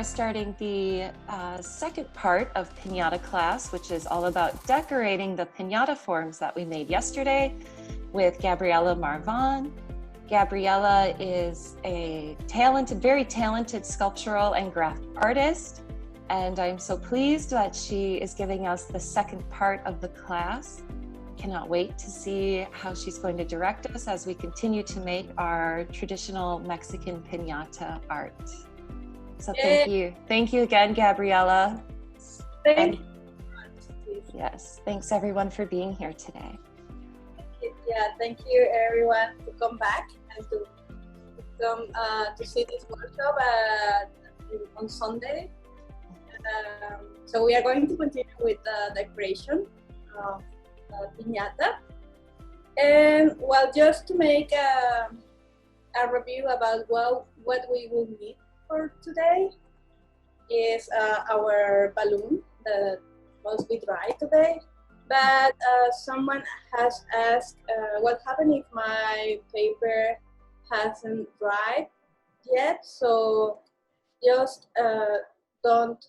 are starting the second part of Pinata class, which is all about decorating the pinata forms that we made yesterday with Gabriela Marvan. Gabriela is a talented, very talented sculptural and graphic artist, and I'm so pleased that she is giving us the second part of the class. Cannot wait to see how she's going to direct us as we continue to make our traditional Mexican pinata art. So thank you. Thank you again, Gabriela. Thank you. Yes, thanks everyone for being here today. Yeah, thank you everyone to come back and to come to see this workshop on Sunday. So we are going to continue with the decoration of piñata. And well, just to make a review about what we will need for today is our balloon that must be dry today. But someone has asked what happens if my paper hasn't dried yet. So just don't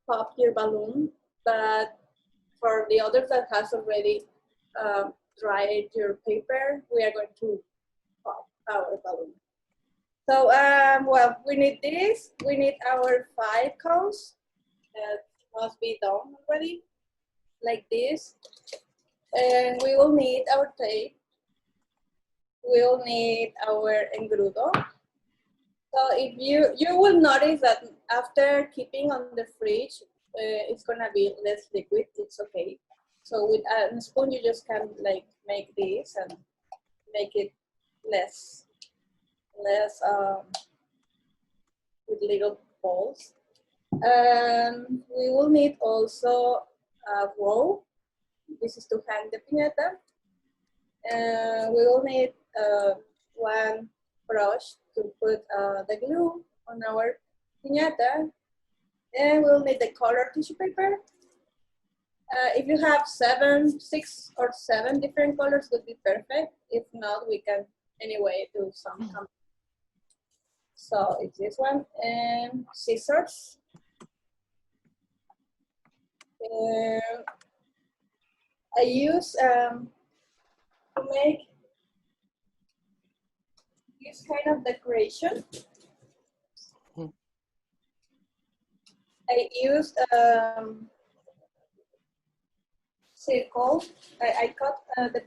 pop your balloon. But for the others that has already dried your paper, we are going to pop our balloon. So well, we need this. We need our 5 cones that must be done already, like this. And we will need our tape. We will need our engrudo. So if you will notice that after keeping on the fridge, it's gonna be less liquid. It's okay. So with a spoon, you just can like make this and make it less with little balls. We will need also a roll. This is to hang the piñata. We will need one brush to put the glue on our piñata. And we'll need the color tissue paper. If you have 6 or 7 different colors, would be perfect. If not, we can anyway do some. So it's this one, and scissors. I use to make this kind of decoration. I used circle. I cut the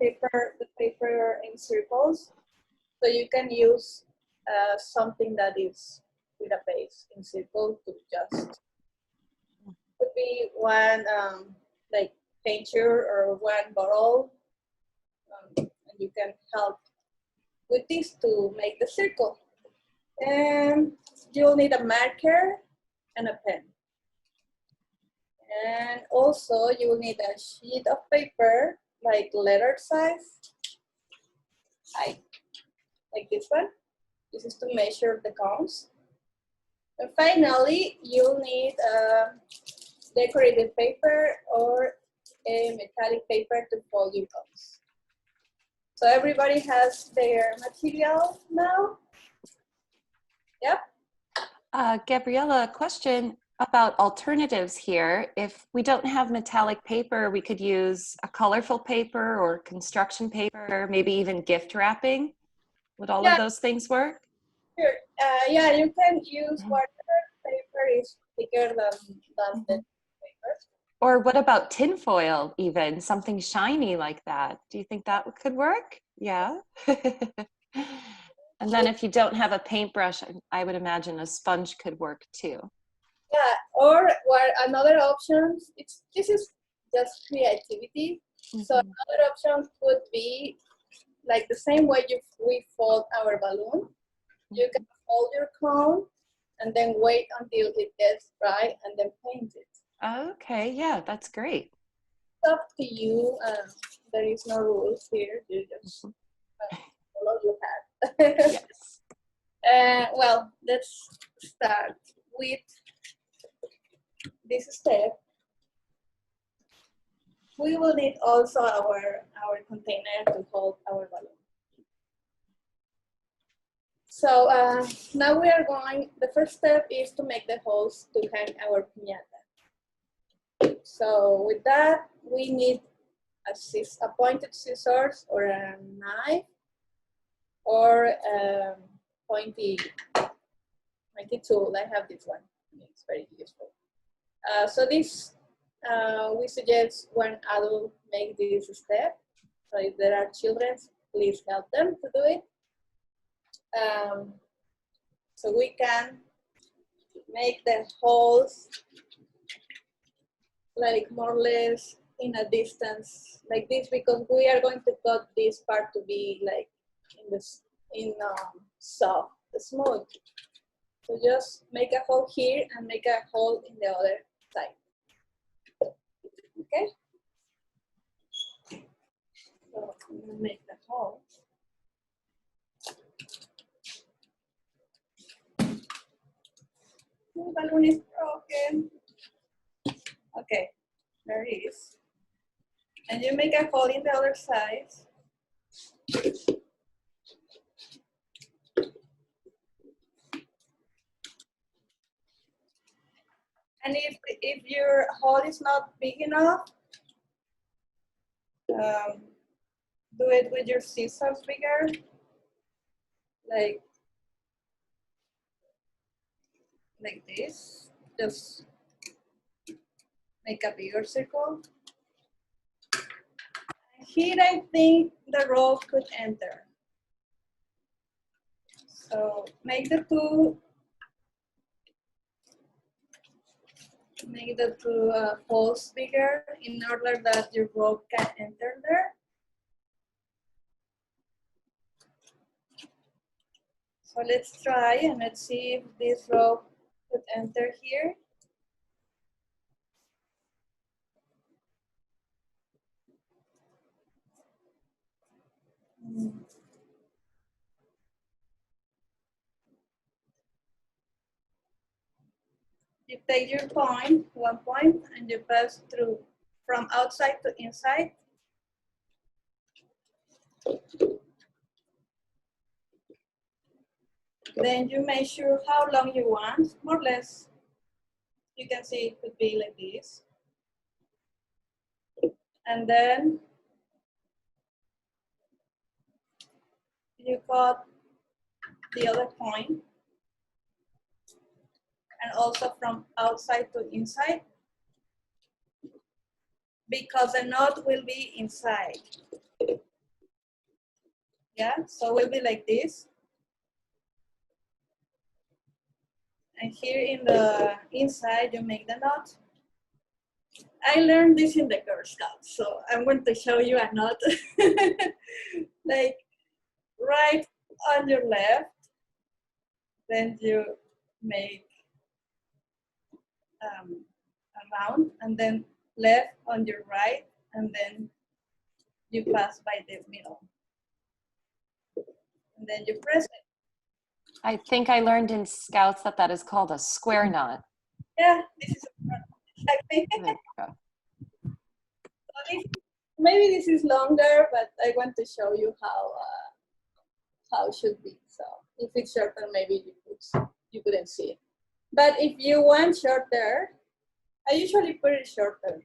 paper in circles, so you can use something that is with a base in circle to just could be one like painter or one bottle, and you can help with this to make the circle. And you'll need a marker and a pen. And also you will need a sheet of paper, like letter size, like this one. This is to measure the cones. And finally, you'll need a decorative paper or a metallic paper to fold your cones. So everybody has their material now? Yep. Gabriela, a question about alternatives here. If we don't have metallic paper, we could use a colorful paper or construction paper, maybe even gift wrapping. Would all of those things work? Sure. Yeah, you can use whatever paper is thicker than the paper. Or what about tinfoil even? Something shiny like that. Do you think that could work? Yeah. And then if you don't have a paintbrush, I would imagine a sponge could work too. Yeah, or another option, this is just creativity. So another option would be like the same way we fold our balloon. You can fold your cone and then wait until it gets dry and then paint it. Okay, yeah, that's great. It's up to you. There is no rules here. You just follow your path. Yes. Well, let's start with this step. We will need also our container to hold our balloon. So now we are going, the first step is to make the holes to hang our piñata. So with that, we need a pointed scissors or a knife or pointy tool. I have this one, it's very useful. So this, we suggest when adults make this step. So if there are children, please help them to do it. So we can make the holes like more or less in a distance like this, because we are going to cut this part to be like soft, smooth. So just make a hole here and make a hole in the other side. Okay. So I'm gonna make the hole. The balloon is broken. Okay, there it is. And you make a hole in the other side. And if your hole is not big enough, do it with your scissors bigger, like this. Just make a bigger circle. Here I think the rope could enter. So make the two holes bigger in order that your rope can enter there. So let's try and let's see if this rope could enter here. You take your point, 1 point, and you pass through from outside to inside. Then you measure how long you want, more or less. You can see it could be like this. And then you cut the other point. And also from outside to inside, because the knot will be inside. Yeah, so it will be like this. And here in the inside, you make the knot. I learned this in the Girl Scouts, so I'm going to show you a knot. Like right on your left, then you make a round, and then left on your right, and then you pass by the middle. And then you press it. I think I learned in Scouts that that is called a square knot. Yeah, this is exactly. There you go. So maybe this is longer, but I want to show you how it should be. So if it's shorter, maybe you couldn't see it. But if you want shorter, I usually put it shorter,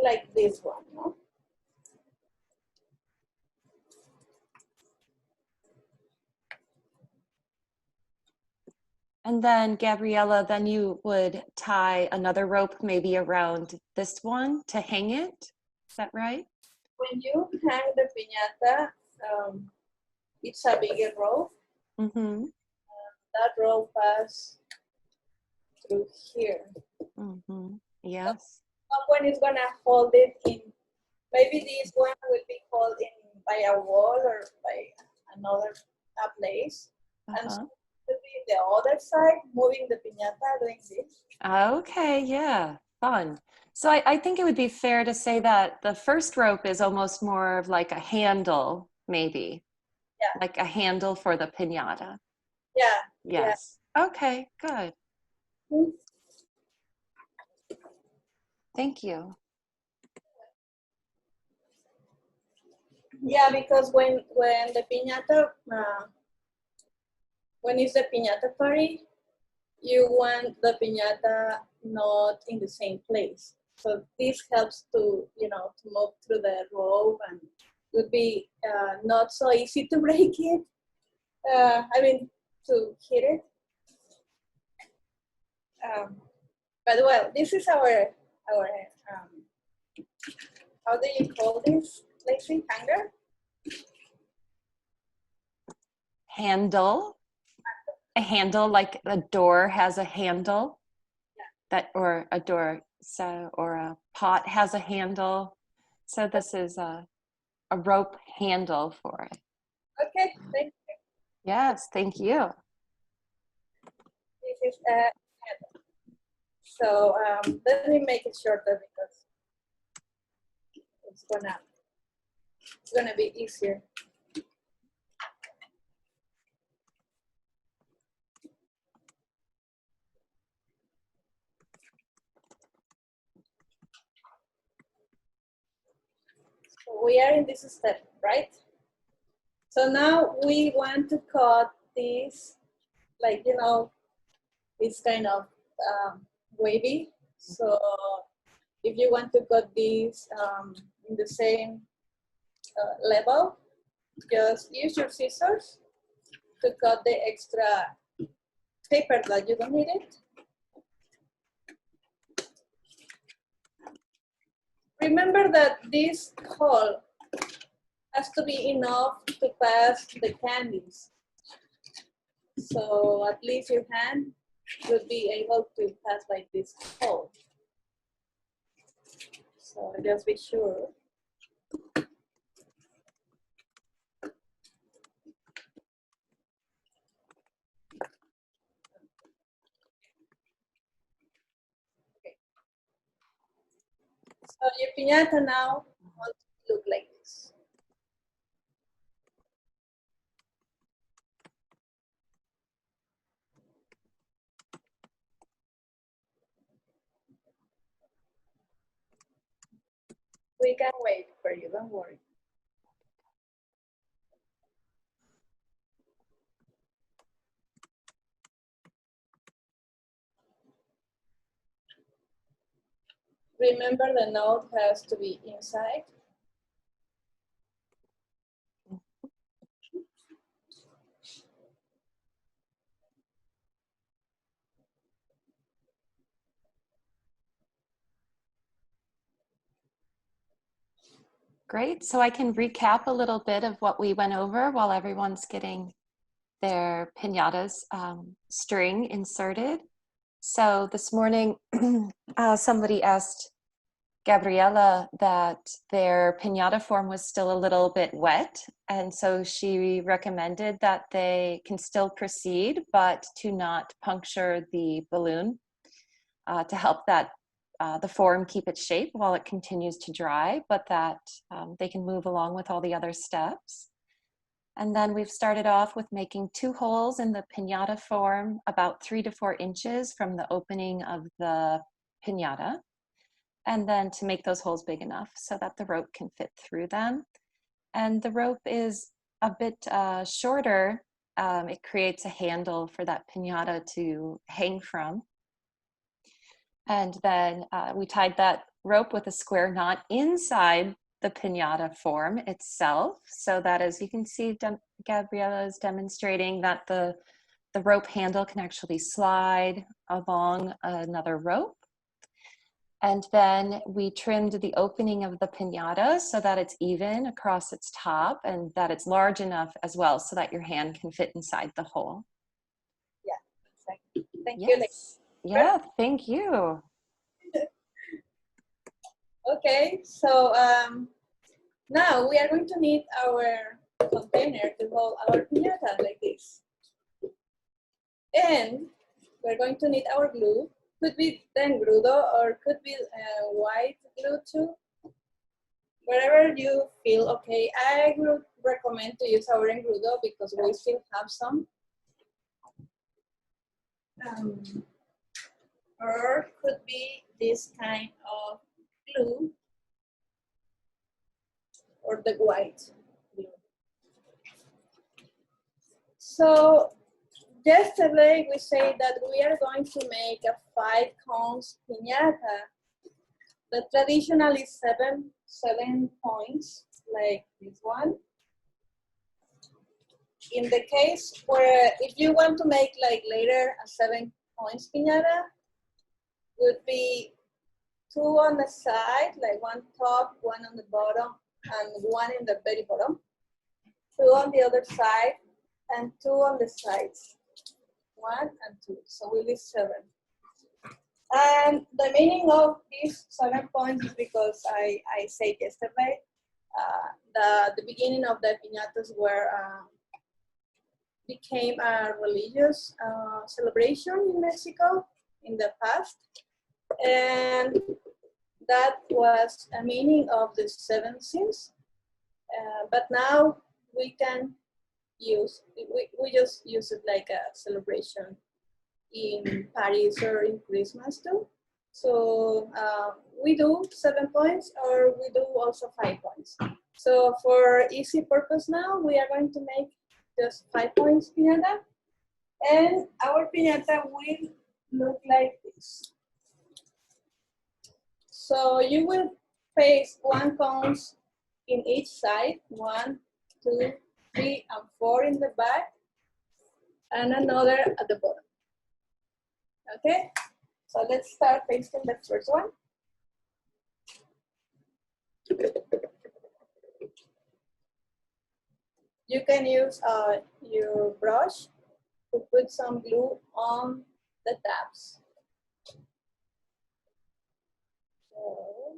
like this one, no? And then, Gabriella, then you would tie another rope maybe around this one to hang it. Is that right? When you hang the piñata, it's a bigger rope. Mm-hmm. That rope passes through here. Mm-hmm. Yes. Someone is gonna hold it in. Maybe this one will be held in by a wall or by another place. And so will be the other side, moving the piñata, doing this. Okay, yeah, fun. So I think it would be fair to say that the first rope is almost more of like a handle, maybe. Yeah. Like a handle for the piñata. Yeah. Yes. Yeah. Okay, good. Thank you. Yeah, because when the piñata, when it's the piñata party, you want the piñata not in the same place. So this helps to, you know, to move through the rope, and would be not so easy to break it. I mean, to hit it. But well, this is our how do you call this, Lacey? Hanger? Handle. A handle, like a door has a handle. Yeah. That, or a door, so, or a pot has a handle. So this is a rope handle for it. Okay, thank you. Yes, thank you. This is a handle. So let me make it shorter because it's gonna be easier. So we are in this step, right? So now we want to cut this, like, you know, it's kind of wavy. So if you want to cut this in the same level, just use your scissors to cut the extra paper that you don't need it. Remember that this hole has to be enough to pass the candies. So at least your hand would be able to pass like this hole. So just be sure. Okay. So your piñata now wants to look like this. We can wait for you, don't worry. Remember the note has to be inside. Great, so I can recap a little bit of what we went over while everyone's getting their piñatas string inserted. So this morning, somebody asked Gabriela that their piñata form was still a little bit wet. And so she recommended that they can still proceed, but to not puncture the balloon to help that the form keep its shape while it continues to dry, but that they can move along with all the other steps. And then we've started off with making 2 holes in the piñata form about 3 to 4 inches from the opening of the piñata. And then to make those holes big enough so that the rope can fit through them. And the rope is a bit shorter. It creates a handle for that piñata to hang from. And then we tied that rope with a square knot inside the piñata form itself, so that, as you can see, Gabriela is demonstrating that the rope handle can actually slide along another rope. And then we trimmed the opening of the piñata so that it's even across its top and that it's large enough as well so that your hand can fit inside the hole. Yeah, exactly. Thank Yes. you. Yeah, thank you. Okay, so now we are going to need our container to hold our piñata like this. And we're going to need our glue. Could be engrudo or could be white glue too. Wherever you feel okay. I would recommend to use our engrudo because we still have some. Or could be this kind of glue or the white. So yesterday we say that we are going to make a 5 cones piñata. The traditional is seven points, like this one. In the case where if you want to make like later a 7 points piñata, would be 2 on the side, like one top, one on the bottom, and one in the very bottom. 2 on the other side, and 2 on the sides. 1 and 2, so will be 7. And the meaning of these 7 points is because I said yesterday, the beginning of the piñatas were became a religious celebration in Mexico in the past, and that was a meaning of the 7 sins. But now we can use we just use it like a celebration in Paris or in Christmas too. So we do 7 points, or we do also 5 points. So for easy purpose now, we are going to make just 5 points piñata, and our piñata will look like this. So you will place 1 cones in each side, 1, 2, 3, and 4 in the back, and another at the bottom. Okay, so let's start pasting the first one. You can use your brush to put some glue on the tabs. So,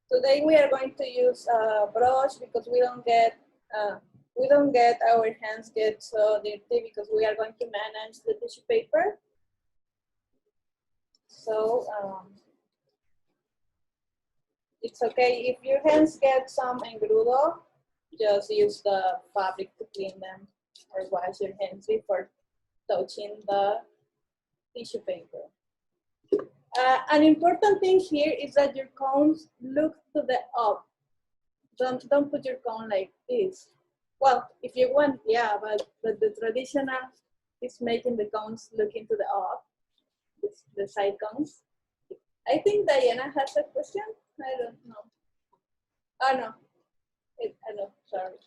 today we are going to use a brush because we don't get our hands get so dirty because we are going to manage the tissue paper. So it's okay if your hands get some engrudo, just use the fabric to clean them or wash your hands before touching the tissue paper. An important thing here is that your cones look to the up. Don't put your cone like this. Well, if you want, yeah, but the traditional is making the cones look into the up, the side cones. I think Diana has a question. I don't know. Oh no, I know. Sorry.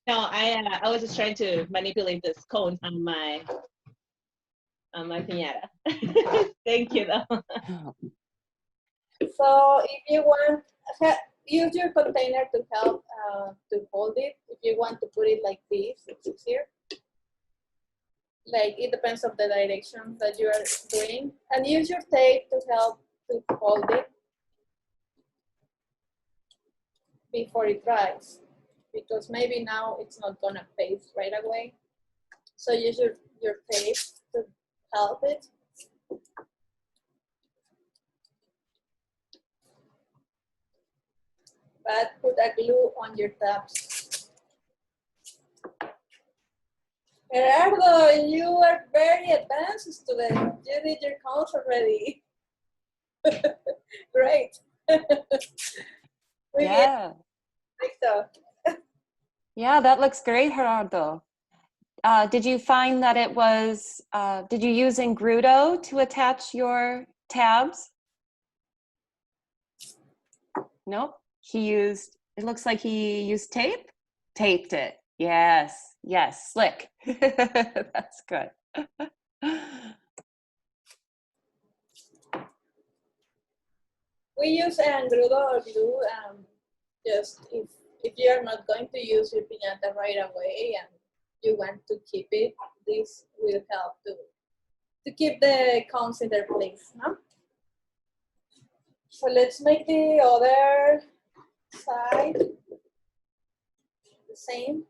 No, I was just trying to manipulate this cone on my piñata. Thank you though. So if you want, use your container to help to hold it. If you want to put it like this, it's easier. Like it depends on the direction that you are doing. And use your tape to help to hold it before it dries. Because maybe now it's not gonna paste right away. So use your tape to help it. But put a glue on your tabs. Gerardo, you are very advanced student. You did your cones already. Great. Yeah. Yeah, that looks great, Gerardo. Did you find that it was, did you use engrudo to attach your tabs? Nope, it looks like he used tape? Taped it, yes, yes, slick. That's good. We use engrudo or glue just if you are not going to use your piñata right away and you want to keep it, this will help to keep the cones in their place, no? So let's make the other side the same.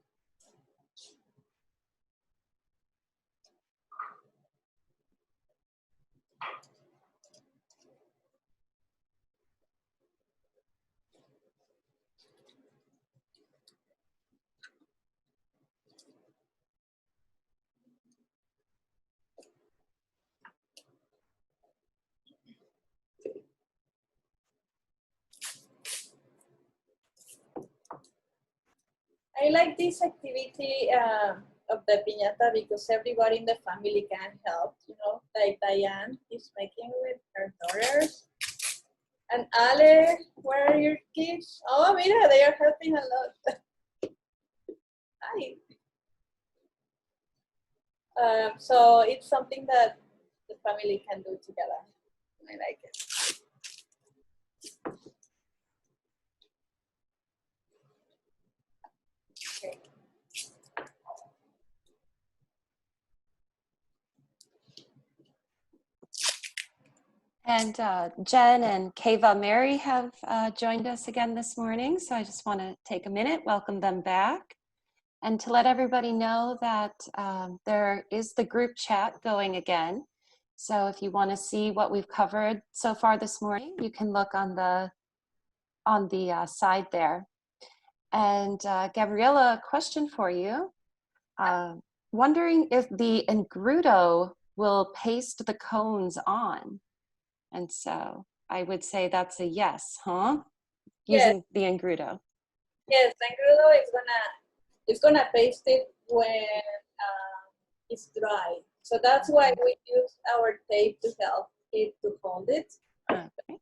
I like this activity of the piñata because everybody in the family can help, you know, like Diane is making with her daughters. And Ale, where are your kids? Oh, mira, they are helping a lot. Hi. So it's something that the family can do together. I like it. Okay. And Jen and Keva Mary have joined us again this morning. So I just want to take a minute, welcome them back, and to let everybody know that there is the group chat going again. So if you want to see what we've covered so far this morning, you can look on the side there. And Gabriella, a question for you. Wondering if the engrudo will paste the cones on. And so I would say that's a yes, huh? Using the engrudo. Yes, the engrudo is gonna paste it when it's dry. So that's why we use our tape to help it to hold it. Okay.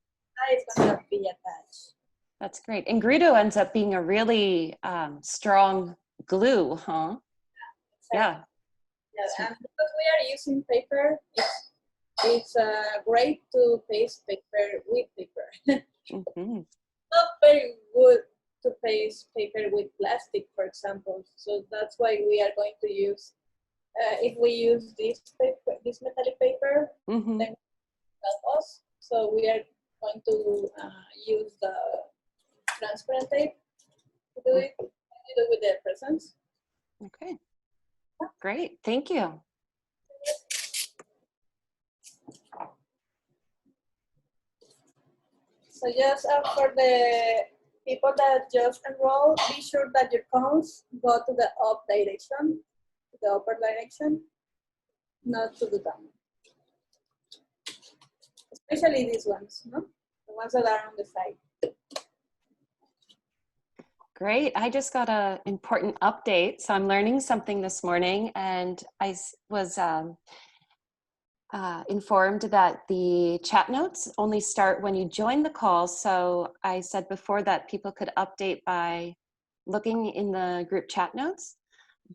It's gonna be attached. That's great. Engrudo ends up being a really strong glue, huh? Yeah. Yeah, and because we are using paper, it's great to paste paper with paper. Mm-hmm. Not very good to paste paper with plastic, for example. So that's why we are going to use, if we use this paper, this metallic paper, Mm-hmm. then help us. So we are going to use the transparent tape to do it. We do with the presents. Okay. Great. Thank you. So just for the people that just enroll, be sure that your cones go to the up direction, to the upper direction, not to the down. Especially these ones, no? The ones that are on the side. Great. I just got an important update. So I'm learning something this morning, and I was informed that the chat notes only start when you join the call. So I said before that people could update by looking in the group chat notes,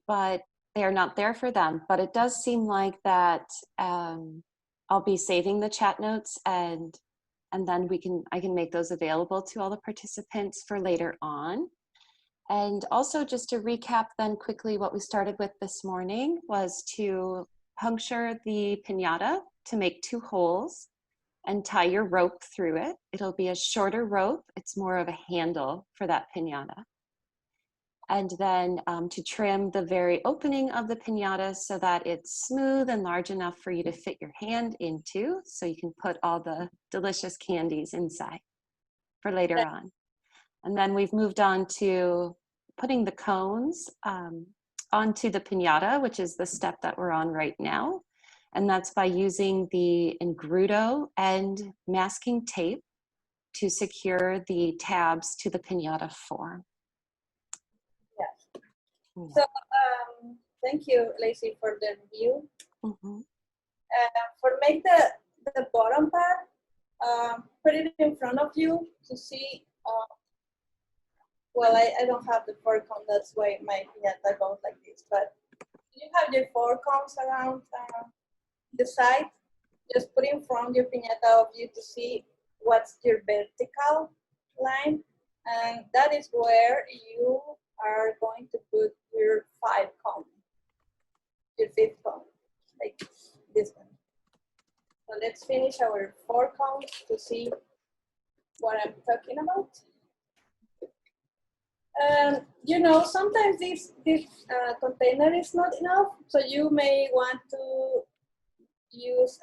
but they are not there for them. But it does seem like that I'll be saving the chat notes, and then I can make those available to all the participants for later on. And also, just to recap then quickly, what we started with this morning was to puncture the piñata to make 2 holes and tie your rope through it. It'll be a shorter rope. It's more of a handle for that piñata. And then to trim the very opening of the piñata so that it's smooth and large enough for you to fit your hand into, so you can put all the delicious candies inside for later on. And then we've moved on to putting the cones onto the piñata, which is the step that we're on right now. And that's by using the engrudo and masking tape to secure the tabs to the piñata form. Yeah. So thank you, Lacey, for the review. Mm-hmm. For make the bottom part, put it in front of you to see. Well, I don't have the 4 cones, that's why my piñata goes like this. But you have your 4 cones around the side. Just put in front your piñata of you to see what's your vertical line, and that is where you are going to put your 5 cone, your 5th cone, like this one. So let's finish our 4 cones to see what I'm talking about. You know, sometimes this container is not enough, so you may want to use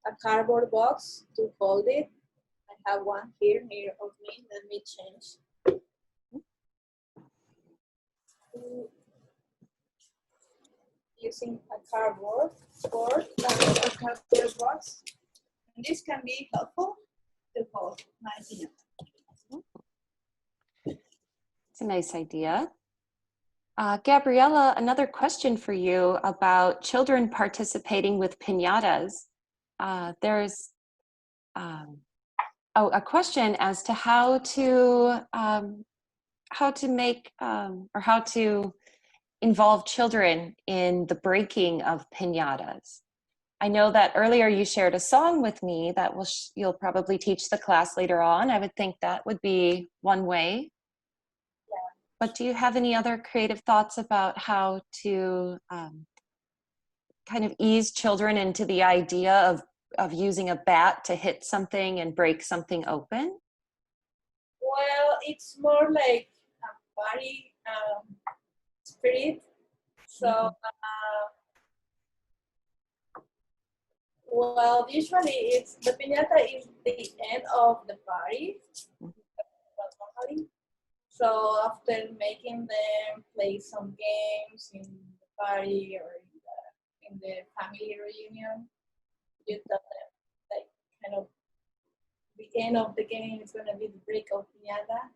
a cardboard box to hold it. I have one here near of me. Let me change. Using a cardboard box. And this can be helpful to hold my piñata. It's a nice idea. Gabriela, another question for you about children participating with piñatas. There's a question as to how to make or how to involve children in the breaking of piñatas. I know that earlier you shared a song with me that you'll probably teach the class later on. I would think that would be one way. But do you have any other creative thoughts about how to kind of ease children into the idea of using a bat to hit something and break something open? Well, it's more like a party spirit. So, well, usually it's the piñata is the end of the party. Normally. So after making them play some games in the party or in the family reunion, you tell them like kind of the end of the game is going to be the break of piñata.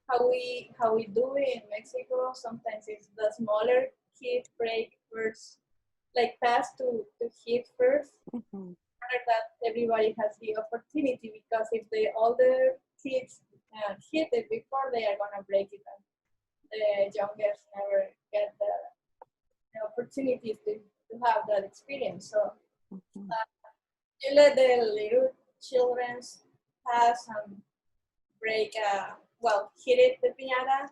How we do it in Mexico, sometimes it's the smaller kid break first, like pass to hit first. That everybody has the opportunity, because if the older kids hit it before, they are gonna break it, and the youngest never get the opportunity to have that experience. So you let the little children pass and break, hit it, the piñata,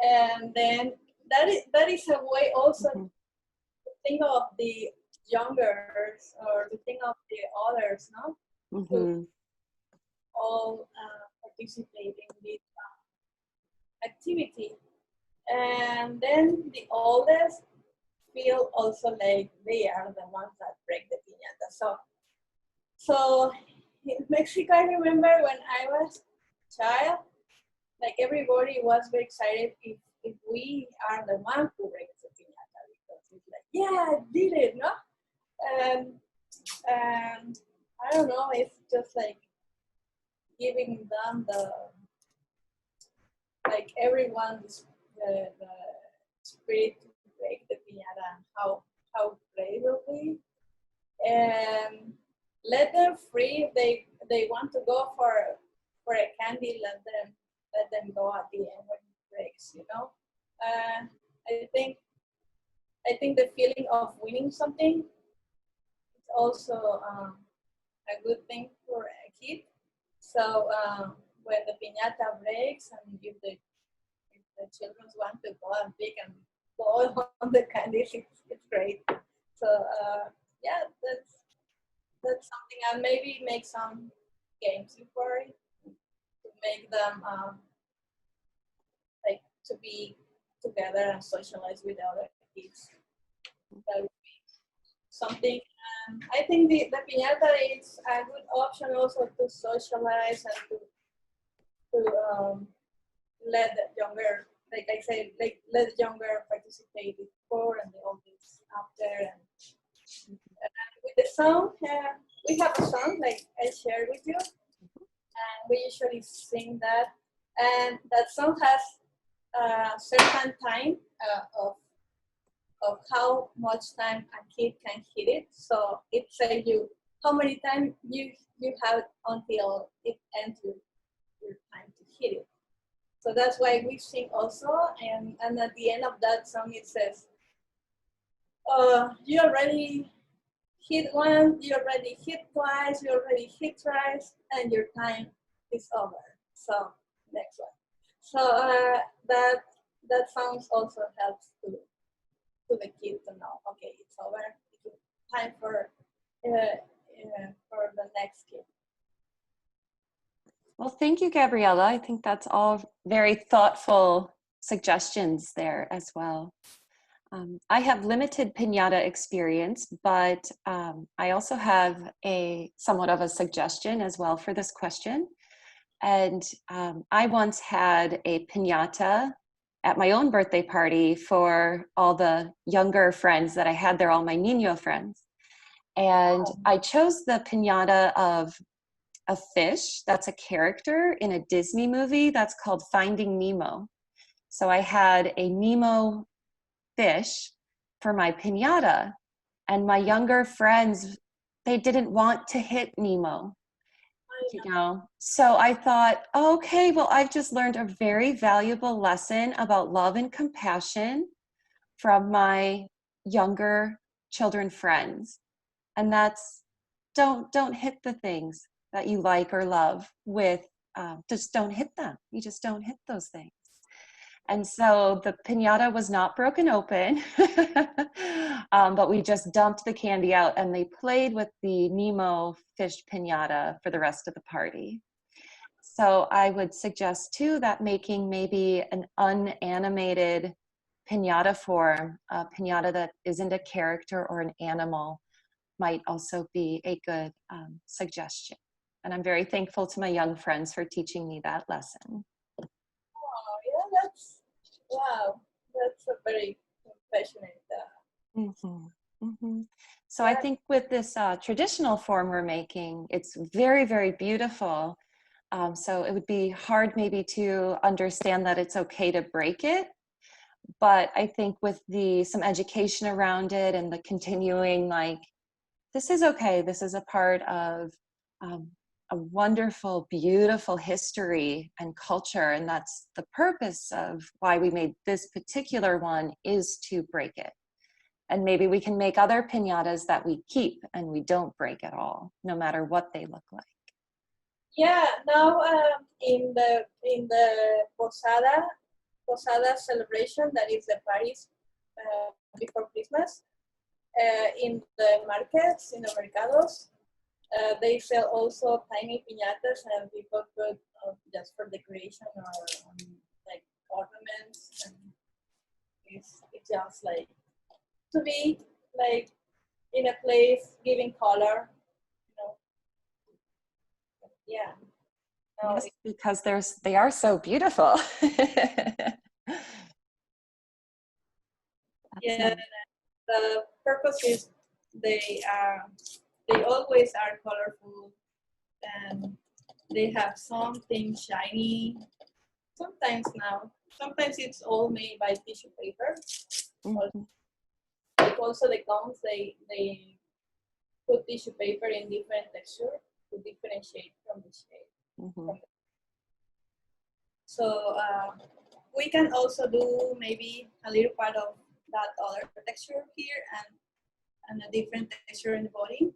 and then that is a way also to think of the younger or to think of the others, no? To all participate in this activity. And then the oldest feel also like they are the ones that break the piñata. So in Mexico, I remember when I was a child, like everybody was very excited if we are the one who breaks the piñata, because it's like, yeah, I did it, no? And I don't know, it's just like giving them everyone the spirit to break the piñata and how brave will be, and let them free. If they want to go for a candy, let them go at the end when it breaks, you know. I think the feeling of winning something is also a good thing for a kid. So when the piñata breaks, and if the children want to go and pick and fall on the candies, it's great. So yeah, that's something. And maybe make some games for it to make them like to be together and socialize with other kids. That would be something. I think the piñata is a good option also to socialize and to let the younger, like I said, let the younger participate before and the oldest after. And with the song, we have a song like I shared with you, and we usually sing that. And that song has a certain time of how much time a kid can hit it. So it says you how many times you have until it ends your time to hit it. So that's why we sing also, and at the end of that song it says, you already hit once, you already hit twice, you already hit thrice, and your time is over. So next one. So that song also helps to the kid to know, okay, it's over. It's time for the next kid. Well, thank you, Gabriela. I think that's all very thoughtful suggestions there as well. I have limited piñata experience, but I also have somewhat of a suggestion as well for this question. And I once had a piñata at my own birthday party for all the younger friends that I had there, all my niño friends. And I chose the piñata of a fish that's a character in a Disney movie that's called Finding Nemo. So I had a Nemo fish for my piñata, and my younger friends, they didn't want to hit Nemo, you know? So I thought, okay, well, I've just learned a very valuable lesson about love and compassion from my younger children friends. And that's, don't hit the things that you like or love with, just don't hit them. You just don't hit those things. And so the piñata was not broken open, but we just dumped the candy out, and they played with the Nemo fish piñata for the rest of the party. So I would suggest too that making maybe an unanimated piñata form, a piñata that isn't a character or an animal, might also be a good suggestion. And I'm very thankful to my young friends for teaching me that lesson. Oh, yeah, wow, that's a very compassionate. So I think with this traditional form we're making, it's very, very beautiful. So it would be hard maybe to understand that it's okay to break it. But I think with some education around it and the continuing, like, this is okay. This is a part of a wonderful, beautiful history and culture. And that's the purpose of why we made this particular one, is to break it. And maybe we can make other piñatas that we keep and we don't break at all, no matter what they look like. Yeah, now in the posada celebration, that is the Paris before Christmas, in the markets, in the mercados, they sell also tiny piñatas, and people put just for decoration or like ornaments, and it's just like to be like in a place giving color, you know. Yeah. No, Yes, because they are so beautiful. yeah, the purpose is they always are colorful, and they have something shiny. Sometimes it's all made by tissue paper. Like also the cones, they put tissue paper in different texture to differentiate from the shade. So we can also do maybe a little part of that other texture here, and a different texture in the body.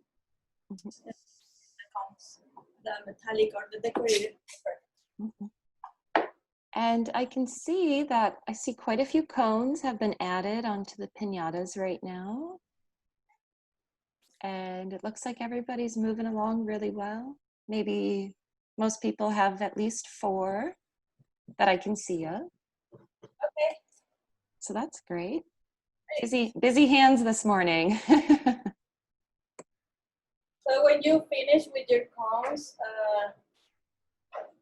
The metallic or the decorated paper. And I can see that I see quite a few cones have been added onto the piñatas right now. And it looks like everybody's moving along really well. Maybe most people have at least 4 that I can see of. Okay. So that's great. Busy hands this morning. So when you finish with your cones,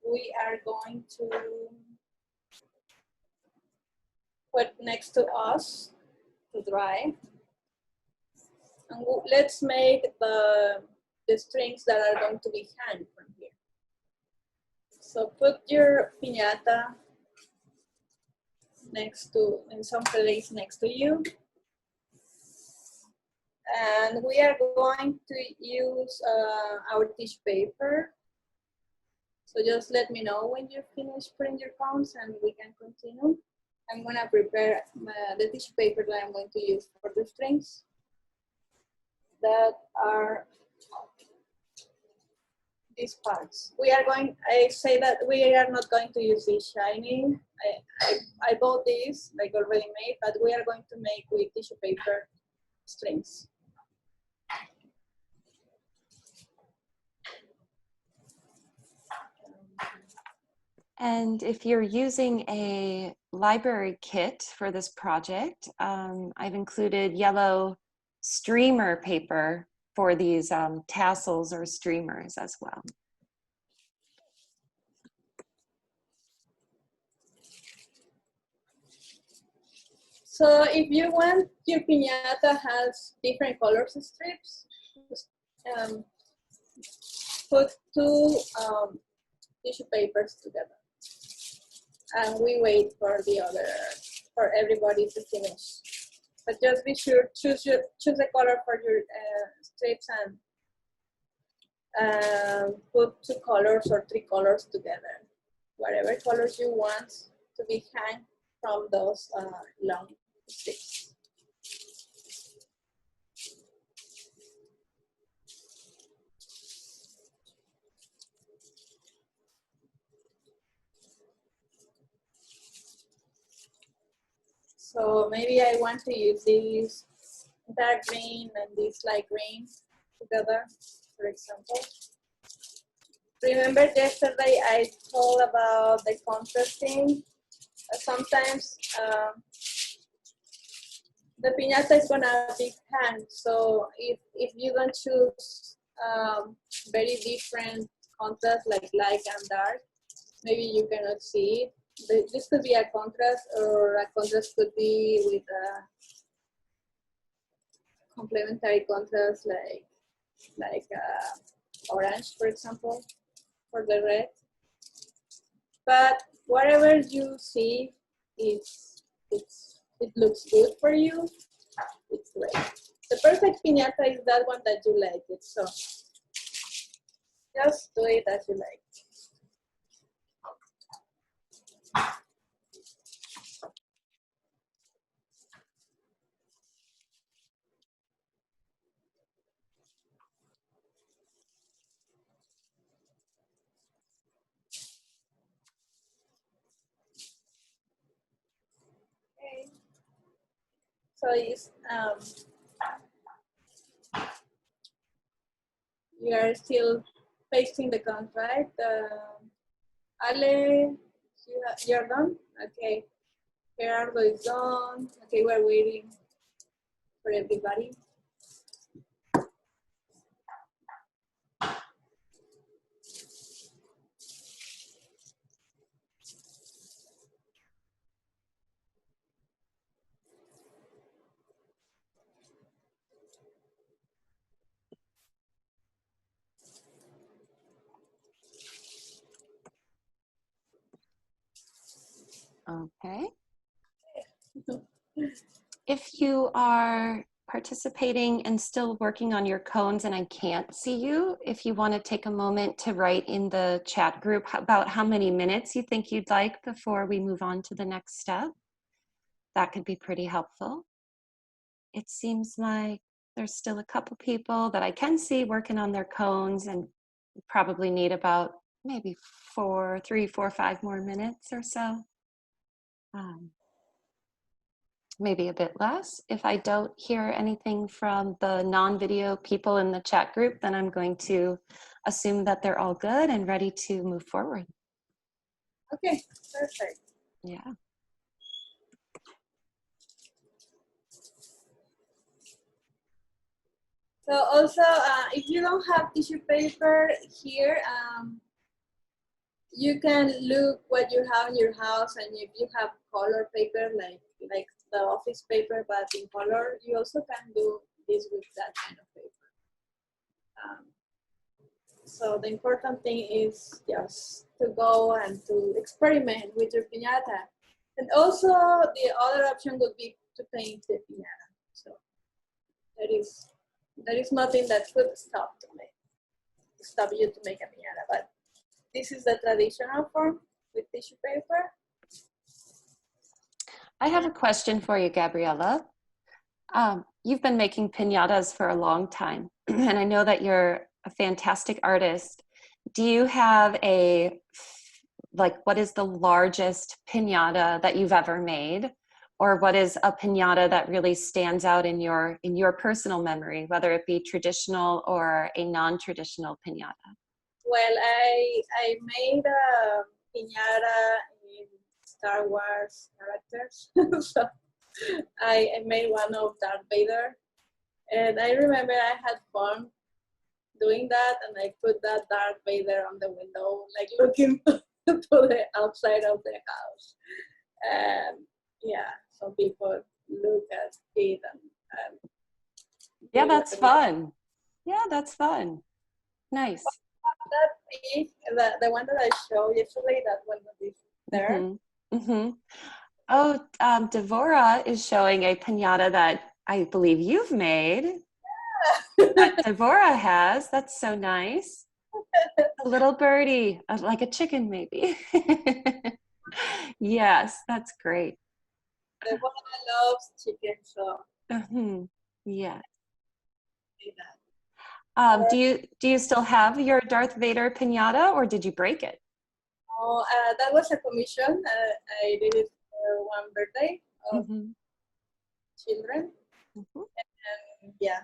we are going to put next to us to dry. And let's make the strings that are going to be hanged from here. So put your piñata in some place next to you. And we are going to use our tissue paper. So just let me know when you finish putting your cones and we can continue. I'm gonna prepare the tissue paper that I'm going to use for the strings that are these parts. I say that we are not going to use this shining. I bought these like already made, but we are going to make with tissue paper strings. And if you're using a library kit for this project, I've included yellow streamer paper for these tassels or streamers as well. So if you want your piñata has different colors and strips, put two tissue papers together, and we wait for for everybody to finish. But just be sure, choose the color for your strips and put 2 colors or 3 colors together. Whatever colors you want to be hang from those long strips. So maybe I want to use this dark green and this light green together, for example. Remember yesterday I told about the contrasting. Sometimes the piñata is gonna be hung, so if you don't choose very different contrast like light and dark, maybe you cannot see it. This could be a contrast, or a contrast could be with a complementary contrast like orange, for example, for the red. But whatever you see, it looks good for you, it's great. The perfect piñata is that one that you like it, so just do it as you like. Okay. So it's, you are still pasting the count, right? Ale, you're done? Okay. Gerardo is done. Okay, we're waiting for everybody. Okay. If you are participating and still working on your cones and I can't see you, if you want to take a moment to write in the chat group about how many minutes you think you'd like before we move on to the next step, that could be pretty helpful. It seems like there's still a couple people that I can see working on their cones, and probably need about maybe 3, 4, 5 more minutes or so. Maybe a bit less. If I don't hear anything from the non-video people in the chat group, then I'm going to assume that they're all good and ready to move forward. Okay, perfect. Yeah. So also, if you don't have tissue paper here, you can look what you have in your house, and if you have color paper like the office paper but in color, you also can do this with that kind of paper. So the important thing is just to go and to experiment with your piñata. And also the other option would be to paint the piñata. So there is nothing that could stop you to make a piñata, but this is the traditional form with tissue paper. I have a question for you, Gabriela. You've been making piñatas for a long time, and I know that you're a fantastic artist. Do you have what is the largest piñata that you've ever made? Or what is a piñata that really stands out in your personal memory, whether it be traditional or a non-traditional piñata? Well, I made a piñata in Star Wars characters. So I made one of Darth Vader. And I remember I had fun doing that, and I put that Darth Vader on the window, like looking to the outside of the house. And yeah, some people look at it and yeah, that's fun. Yeah, that's fun. Nice. that big, the one that I showed yesterday, that one that is there. Mm-hmm. Mm-hmm. Oh, Devora is showing a piñata that I believe you've made. That Devora has. That's so nice. A little birdie, like a chicken maybe. Yes, that's great. The one I love chicken, so Mm-hmm. Yeah. do that. Do you still have your Darth Vader piñata, or did you break it? Oh, that was a commission. I did it for one birthday of Mm-hmm. children. Mm-hmm. And yeah,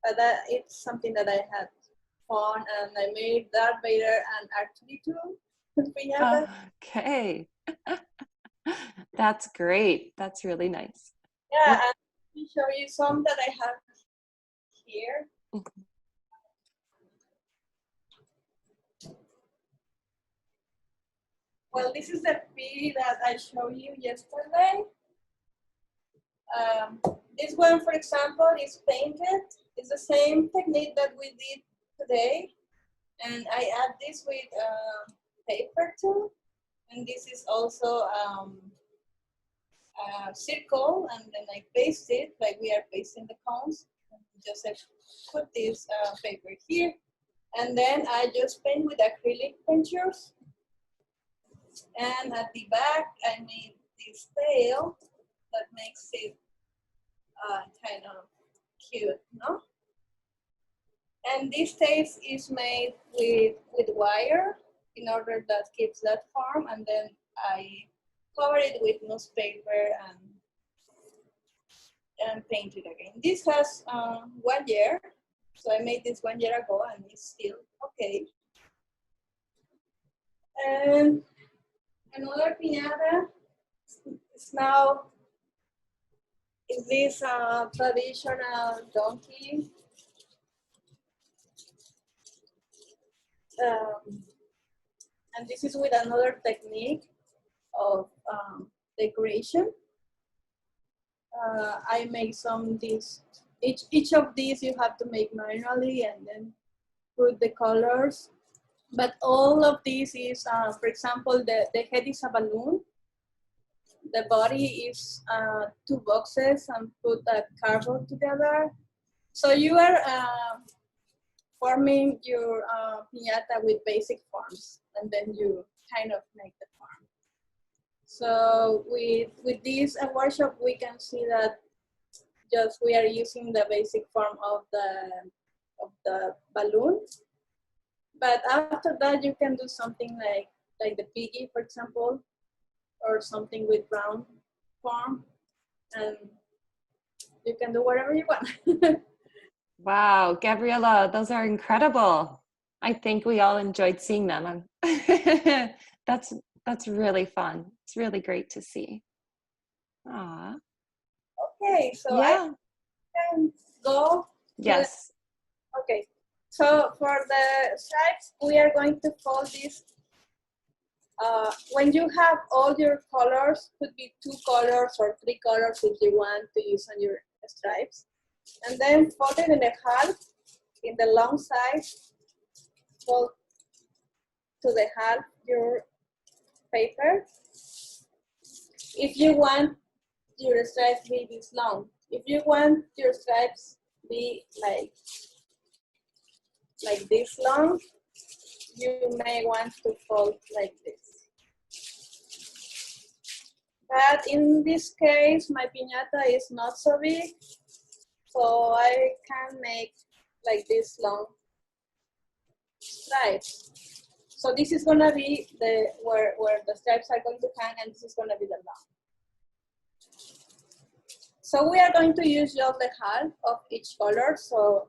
but it's something that I had fun, and I made Darth Vader and R2D2 piñata. Okay. That's great. That's really nice. Yeah, What? and let me show you some that I have here. Mm-hmm. Well, this is the pig that I showed you yesterday. This one, for example, is painted. It's the same technique that we did today. And I add this with paper too. And this is also a circle, and then I paste it like we are pasting the cones. And just put this paper here. And then I just paint with acrylic paintures. And at the back, I made this tail that makes it kind of cute, no? And this tail is made with wire in order that keeps that form, and then I cover it with newspaper and paint it again. This has 1 year, so I made this 1 year ago, and it's still okay. And another piñata is now this traditional donkey. And this is with another technique of decoration. I make some these. Each of these you have to make manually and then put the colors. But all of these is, for example, the head is a balloon. The body is 2 boxes and put a cardboard together. So you are forming your piñata with basic forms, and then you kind of make the form. So with this workshop, we can see that just we are using the basic form of the balloon. But after that, you can do something like the piggy, for example, or something with round form, and you can do whatever you want. Wow, Gabriela, those are incredible. I think we all enjoyed seeing them. That's really fun. It's really great to see. Aw. Okay, so Yeah. I can go. Yes. Okay, so for the stripes, we are going to fold this. When you have all your colors, could be 2 colors or 3 colors if you want to use on your stripes. And then fold it in the half, in the long side, fold to the half your paper. If you want your stripes be this long, if you want your stripes be like this long, you may want to fold like this. But in this case, my piñata is not so big, so I can make like this long stripes. So this is gonna be where the stripes are going to hang, and this is gonna be the long. So we are going to use just the half of each color, so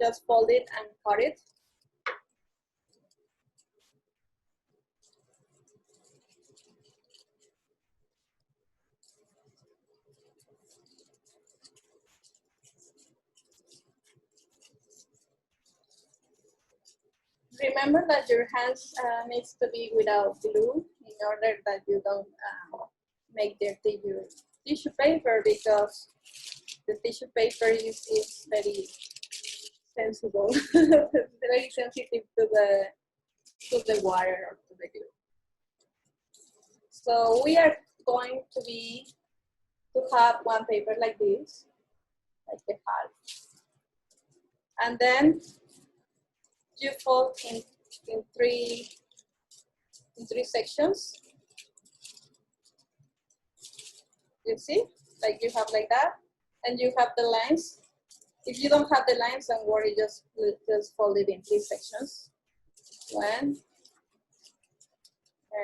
just fold it and cut it. Remember that your hands needs to be without glue in order that you don't make dirty your tissue paper, because the tissue paper is very sensible, very sensitive to the water or to the glue. So we are going to have one paper like this, like the half, and then you fold in three sections. You see, like you have like that, and you have the lines. If you don't have the lines, don't worry, just fold it in 3 sections. 1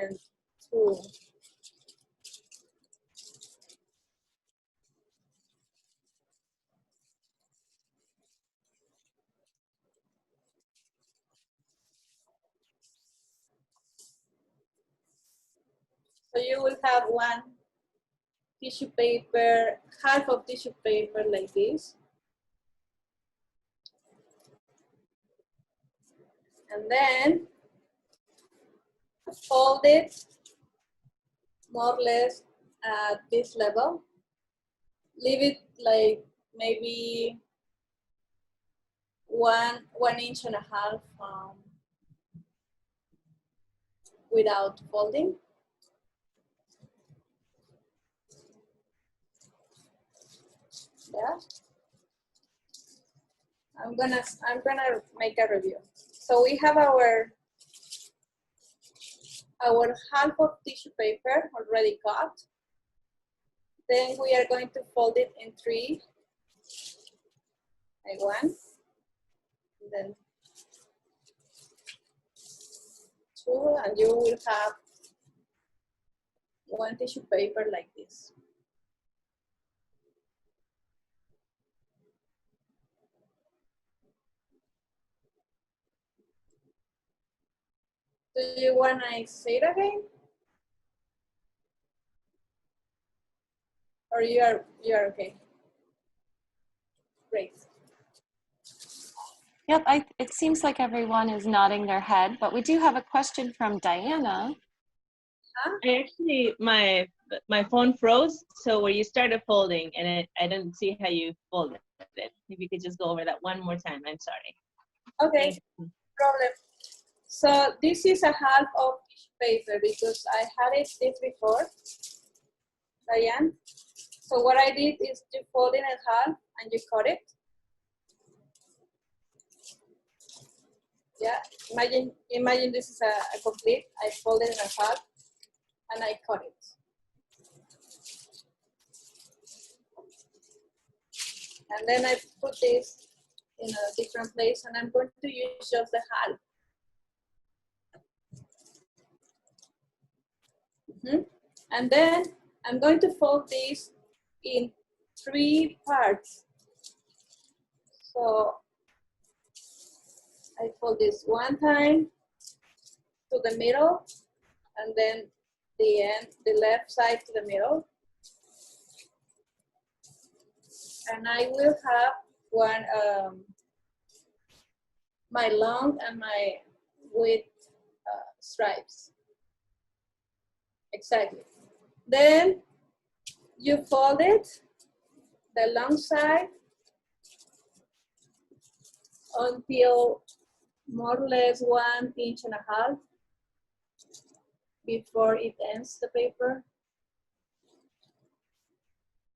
and 2. So you will have one tissue paper, half of tissue paper like this. And then fold it more or less at this level. Leave it like maybe 1.5 inches without folding. Yeah. I'm gonna make a review. So we have our half of tissue paper already cut. Then we are going to fold it in 3, like 1, and then 2, and you will have one tissue paper like this. Do you want to say it again? Or you are okay? Great. Yep, it seems like everyone is nodding their head, but we do have a question from Diana. Huh? I actually, my phone froze, so where you started folding, and I didn't see how you folded it. If you could just go over that one more time, I'm sorry. Okay, problem. So this is a half of tissue paper because I had it this before, Diane. So what I did is to fold it in half and you cut it. Yeah, imagine this is a complete. I fold it in half and I cut it. And then I put this in a different place and I'm going to use just the half. And then I'm going to fold this in 3 parts. So I fold this 1 time to the middle, and then the left side to the middle. And I will have one, my long and my width stripes. Exactly. Then you fold it, the long side, until more or less 1.5 inches before it ends the paper.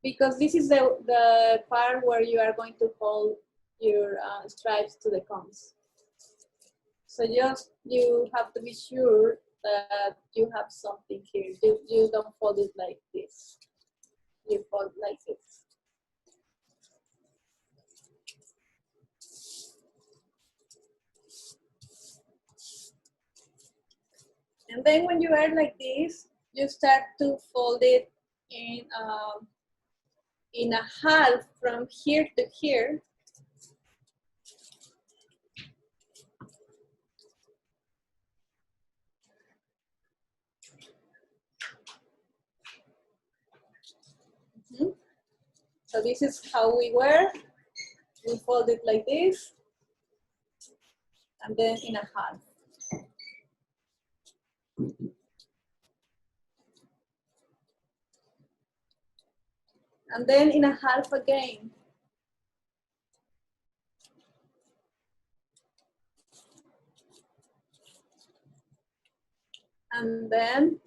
Because this is the part where you are going to hold your stripes to the combs. So just you have to be sure that you have something here. You don't fold it like this. You fold like this. And then when you are like this, you start to fold it in a half from here to here. So this is how we were. We fold it like this, and then in a half. And then in a half again. and then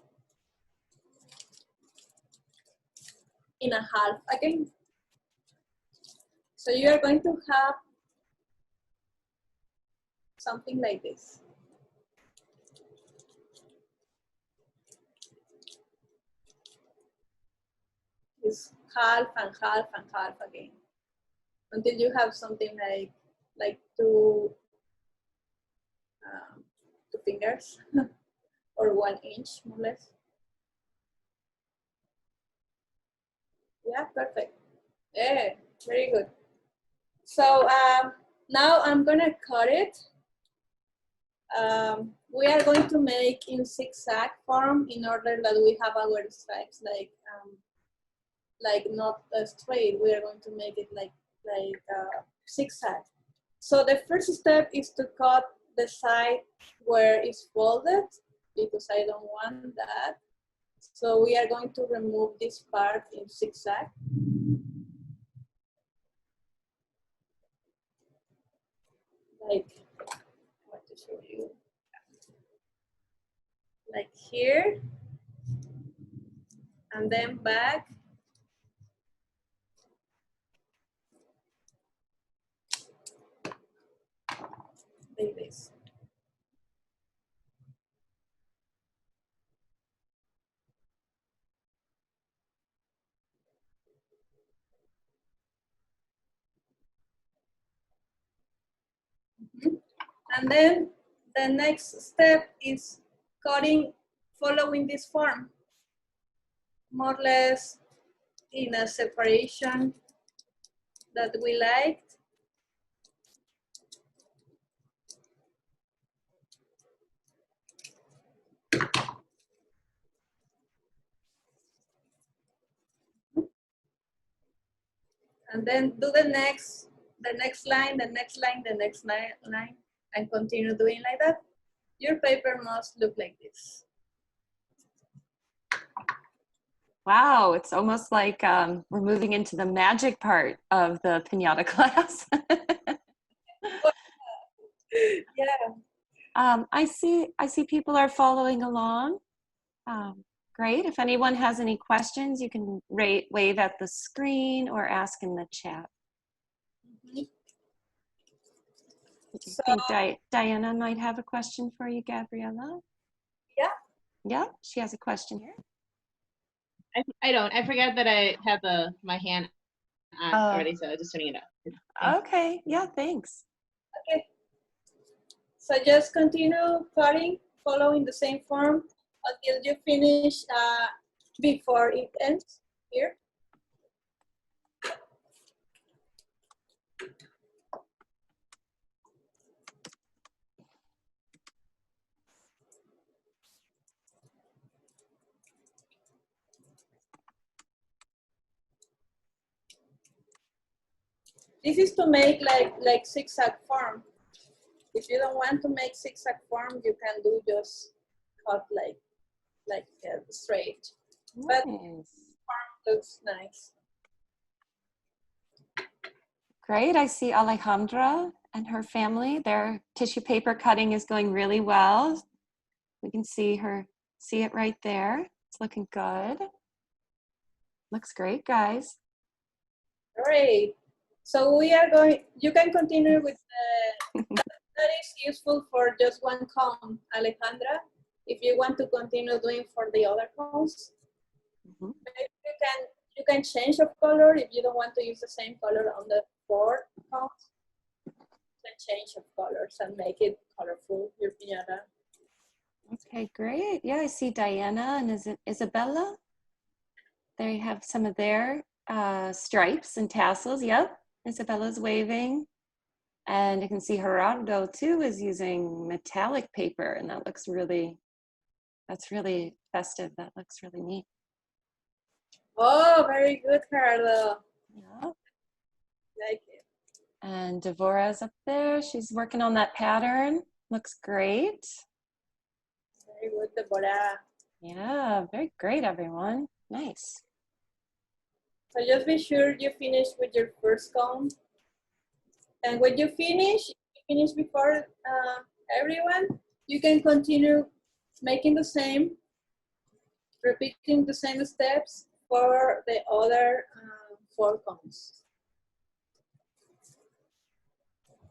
in a half again. So you are going to have something like this. It's half and half and half again, until you have something like two fingers or 1 inch, more or less. Yeah, perfect. Yeah, very good. So now I'm gonna cut it. We are going to make in zigzag form in order that we have our stripes like not straight. We are going to make it like zigzag. So the first step is to cut the side where it's folded, because I don't want that. So we are going to remove this part in zigzag. Like, I want to show you. Like here, and then back. Like this. And then the next step is cutting following this form, more or less in a separation that we liked. And then do the next line, the next line, the next line, and continue doing like that. Your paper must look like this. Wow, it's almost like we're moving into the magic part of the Pinata class. Yeah. I see people are following along. Great. If anyone has any questions, you can wave at the screen or ask in the chat. So, I think Diana might have a question for you, Gabriella. yeah. Yeah, she has a question here. I don't. I forgot that I have my hand on already, so I'm just turning it up. Okay. Yeah, thanks. Okay. So just continue cutting, following the same form until you finish before it ends here. This is to make like zigzag form. If you don't want to make zigzag form, you can do just cut like straight. Nice. But form looks nice. Great. I see Alejandra and her family. Their tissue paper cutting is going really well. We can see it right there. It's looking good. Looks great, guys. Great. So we are going, you can continue with that is useful for just one cone, Alejandra. If you want to continue doing for the other cones, maybe you can change of color. If you don't want to use the same color on the 4 cones, you can change of colors and make it colorful, your piñata. Okay, great. Yeah, I see Diana and Isabella. They have some of their stripes and tassels. Yep, Isabella's waving. And you can see Gerardo too is using metallic paper, and that's really festive. That looks really neat. Oh, very good, Gerardo. Yeah. Like it. And Devora's up there. She's working on that pattern. Looks great. Very good, Deborah. Yeah, very great, everyone. Nice. So just be sure you finish with your first cone. And when you finish before everyone, you can continue making the same, repeating the same steps for the other 4 cones.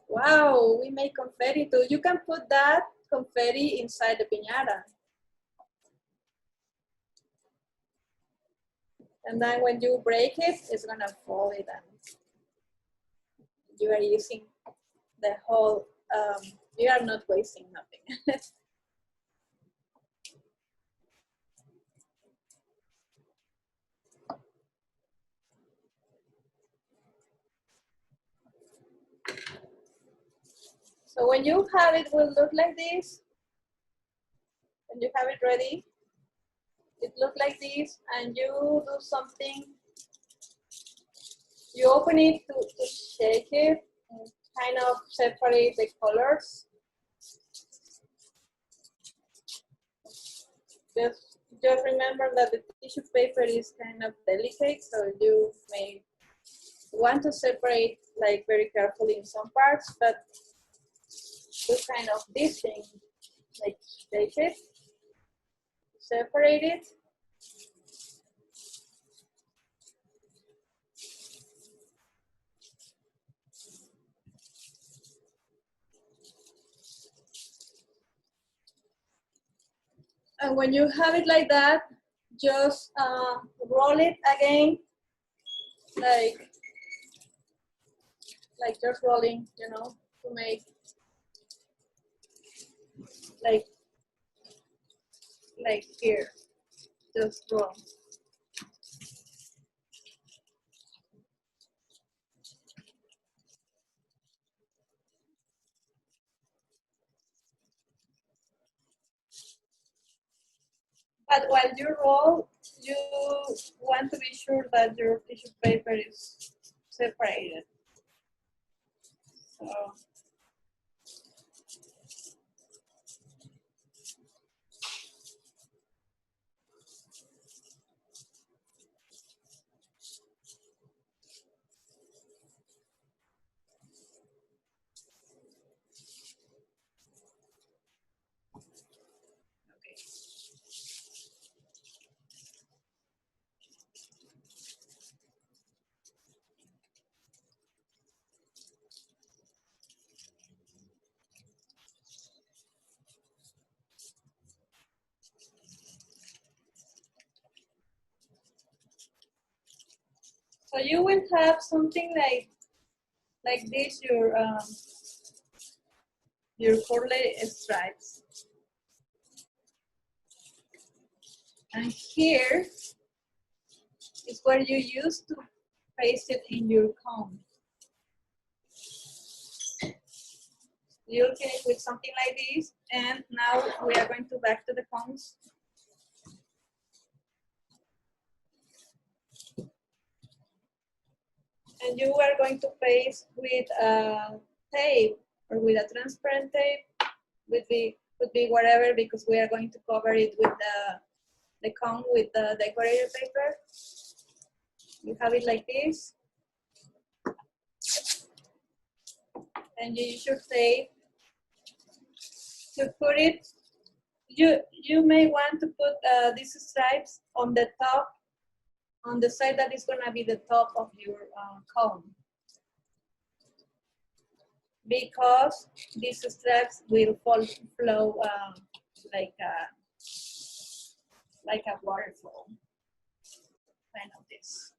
Wow, we make confetti too. You can put that confetti inside the piñata. And then when you break it, it's gonna fall it down. You are using the whole, you are not wasting nothing. So when you have it, will look like this. When you have it ready, it look like this, and you do something. You open it to shake it and kind of separate the colors. Just remember that the tissue paper is kind of delicate, so you may want to separate like very carefully in some parts, but do kind of this thing, like shake it, separate it. And when you have it like that, just roll it again, like just rolling, you know, to make like here, just roll. But while you roll, you want to be sure that your tissue paper is separated. So, so you will have something like this, your curly stripes. And here is where you used to paste it in your cone. You finish with something like this, and now we are going to back to the cones. And you are going to paste with tape or with a transparent tape. Could be whatever, because we are going to cover it with the cone with the decorated paper. You have it like this. And you use your tape to put it. You may want to put these stripes on the top, on the side that is gonna be the top of your cone, because these stripes will flow like a waterfall, kind of this.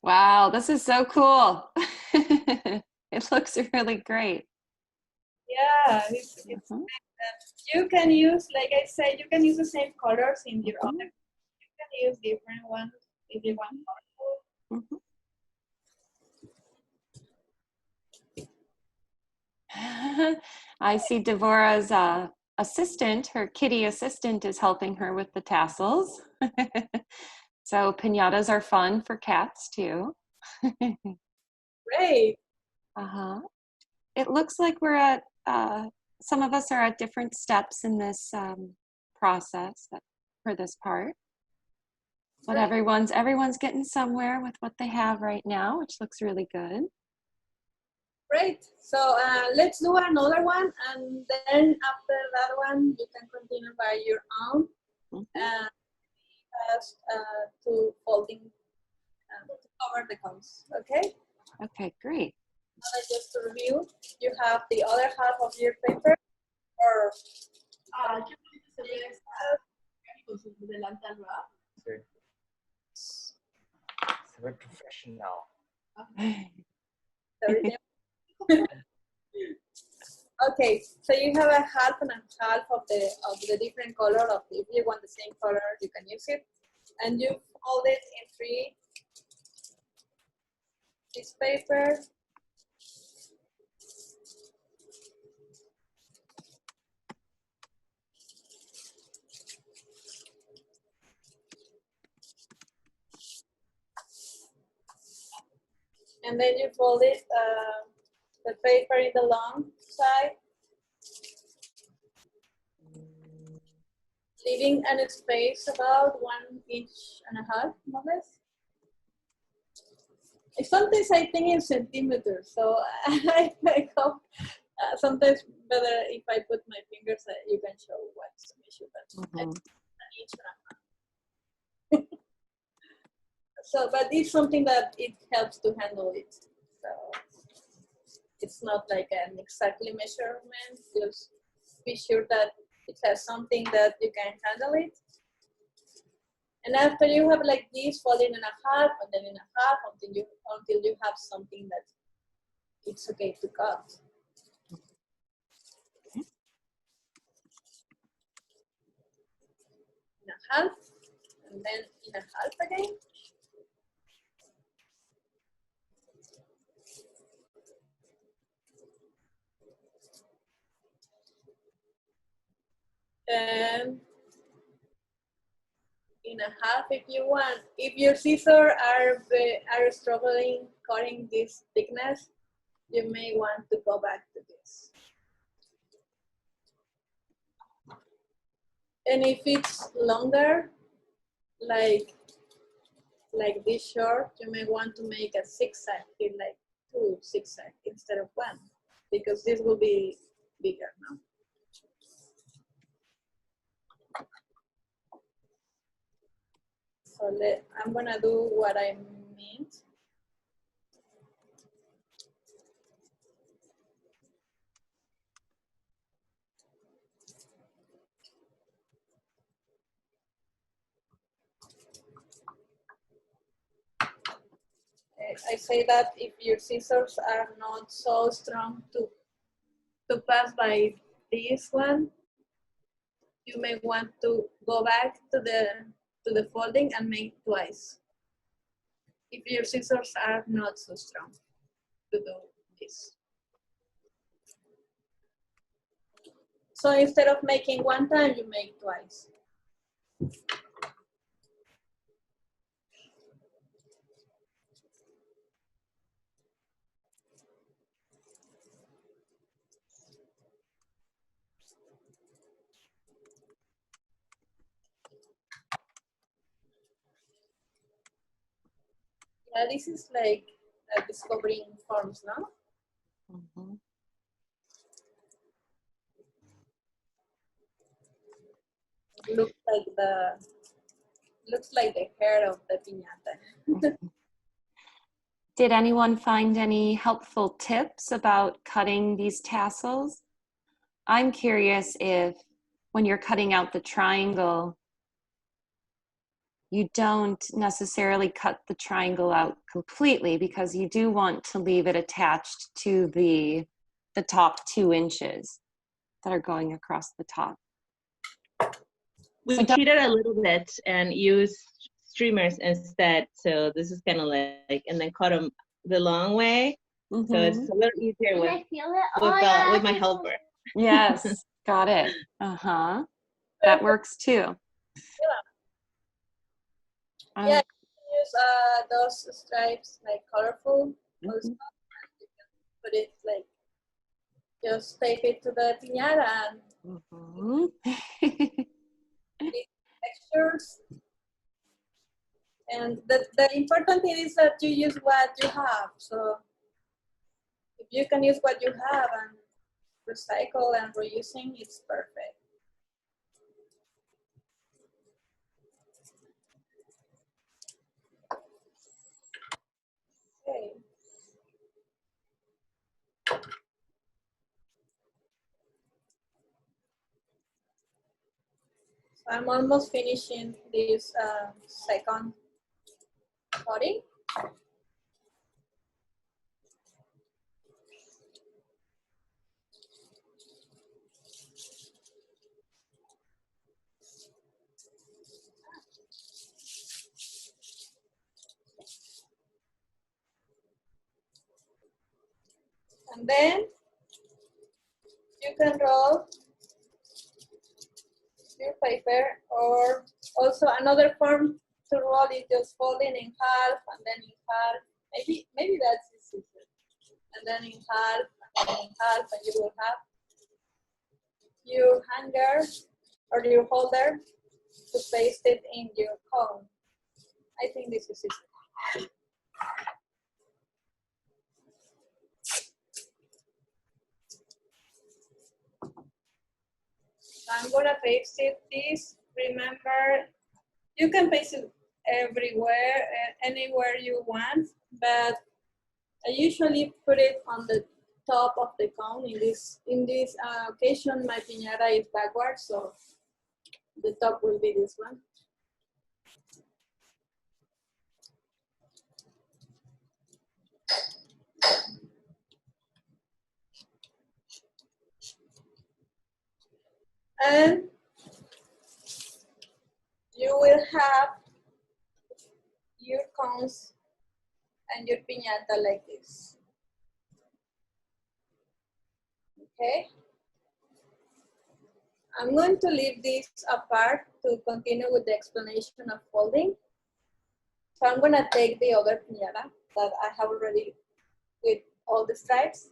Wow, this is so cool. It looks really great. Yeah, it's you can use, like I said, you can use the same colors in your other. You can use different ones if you want colorful. I see Devora's assistant, her kitty assistant, is helping her with the tassels. So piñatas are fun for cats too. Great. It looks like we're at, some of us are at different steps in this process for this part. But everyone's getting somewhere with what they have right now, which looks really good. Great. So let's do another one, and then after that one, you can continue by your own. Just to folding to cover the cones. Okay. Okay, great. Just to review, you have the other half of your paper, or Se ve professional. Okay, so you have a half and a half of the different color of if you want the same color, you can use it, and you fold it in three. This paper. And then you fold it, the paper in the long side, leaving an space about 1.5 inches, more or less. Sometimes I think in centimeters, so I hope sometimes better if I put my fingers, you can show what's the measure, but 1.5 inches. So, but it's something that it helps to handle it. So it's not like an exactly measurement, just be sure that it has something that you can handle it. And after you have like this, fold in a half, and then in a half until you have something that it's okay to cut. In a half, and then in a half again. And in a half if you want. If your scissors are struggling cutting this thickness, you may want to go back to this. And if it's longer, like this short, you may want to make a zigzag, like 2 zigzags instead of 1, because this will be bigger now. So I'm gonna do what I meant. I say that if your scissors are not so strong to pass by this one, you may want to go back to the folding and make twice. If your scissors are not so strong to do this. So instead of making one time, you make twice. Yeah, this is like discovering forms, no? Mm-hmm. Looks like the hair of the piñata. Did anyone find any helpful tips about cutting these tassels? I'm curious if when you're cutting out the triangle, you don't necessarily cut the triangle out completely because you do want to leave it attached to the top 2 inches that are going across the top. We So cheated a little bit and used streamers instead. So this is kind of like, and then cut them the long way. Mm-hmm. So it's a little easier with my helper. Yes, got it. Uh-huh. That works too. Yeah, you can use those stripes like colorful. Also, you can put it like just tape it to the piñata and textures. And the important thing is that you use what you have. So if you can use what you have and recycle and reusing, it's perfect. Okay. So I'm almost finishing this second coating. And then you can roll your paper, or also another form to roll is just folding in half and then in half. Maybe that's easier. And then in half and then in half, and you will have your hanger or your holder to paste it in your cone. I think this is easy. I'm gonna paste it this. Remember, you can paste it everywhere, anywhere you want, but I usually put it on the top of the cone. In this occasion, my piñata is backwards, so the top will be this one. And you will have your cones and your piñata like this. Okay. I'm going to leave this apart to continue with the explanation of folding. So I'm gonna take the other piñata that I have already with all the stripes.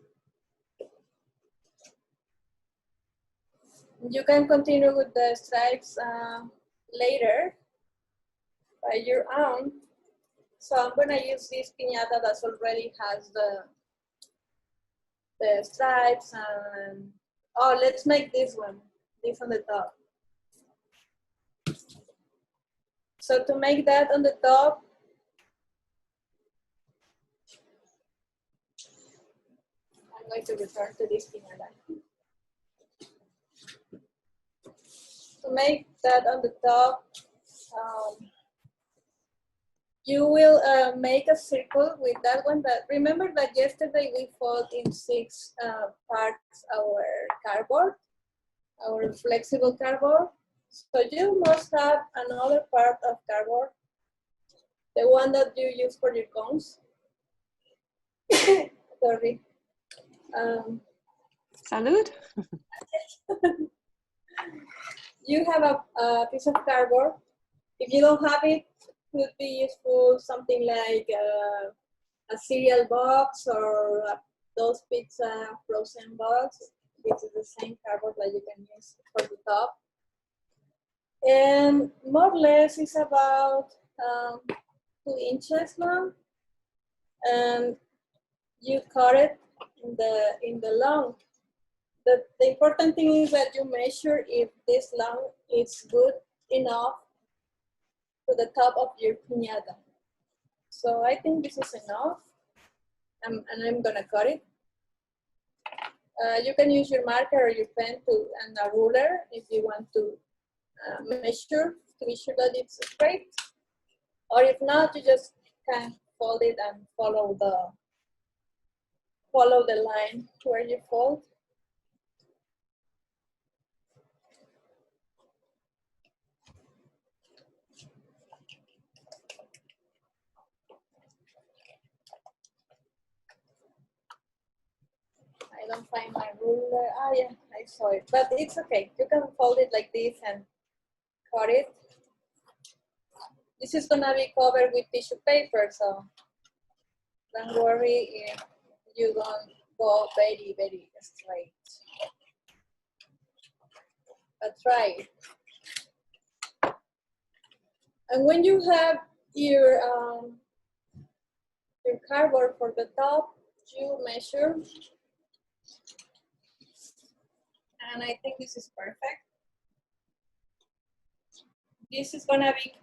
You can continue with the stripes later by your own. So I'm gonna use this piñata that already has the stripes, and oh, let's make this one, this on the top. So to make that on the top, I'm going to return to this piñata. To make that on the top, you will make a circle with that one. But remember that yesterday we fold in 6 parts our cardboard, our flexible cardboard. So you must have another part of cardboard, the one that you use for your cones. Sorry. Salud. You have a piece of cardboard. If you don't have it, could be useful something like a cereal box or those pizza frozen box. This is the same cardboard that you can use for the top. And more or less it's about 2 inches long. And you cut it in the long. The important thing is that you measure if this long is good enough to the top of your piñata. So I think this is enough, and I'm gonna cut it. You can use your marker or your pen and a ruler if you want to measure to be sure that it's straight. Or if not, you just can fold it and follow the line where you fold. I don't find my ruler. Ah, yeah, I saw it, but it's okay. You can fold it like this and cut it. This is gonna be covered with tissue paper, so don't worry if you don't go very, very straight. But try it. And when you have your cardboard for the top, you measure, and I think this is perfect. This is gonna be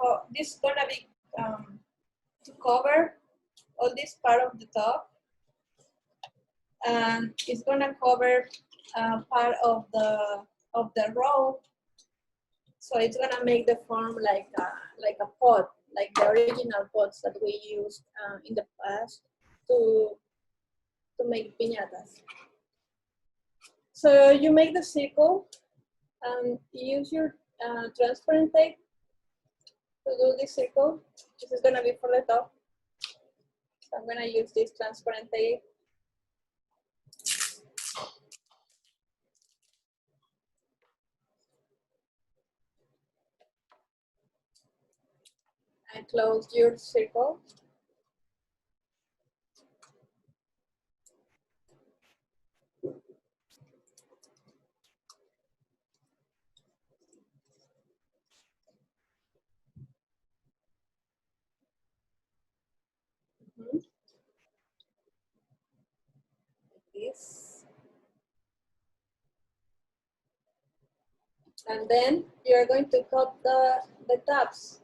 to cover all this part of the top, and it's gonna cover part of the row. So it's gonna make the form like a pot, like the original pots that we used in the past to make piñatas. So you make the circle and use your transparent tape to do this circle. This is gonna be for the top. So I'm gonna use this transparent tape. And close your circle. Like this. And then you're going to cut the tabs.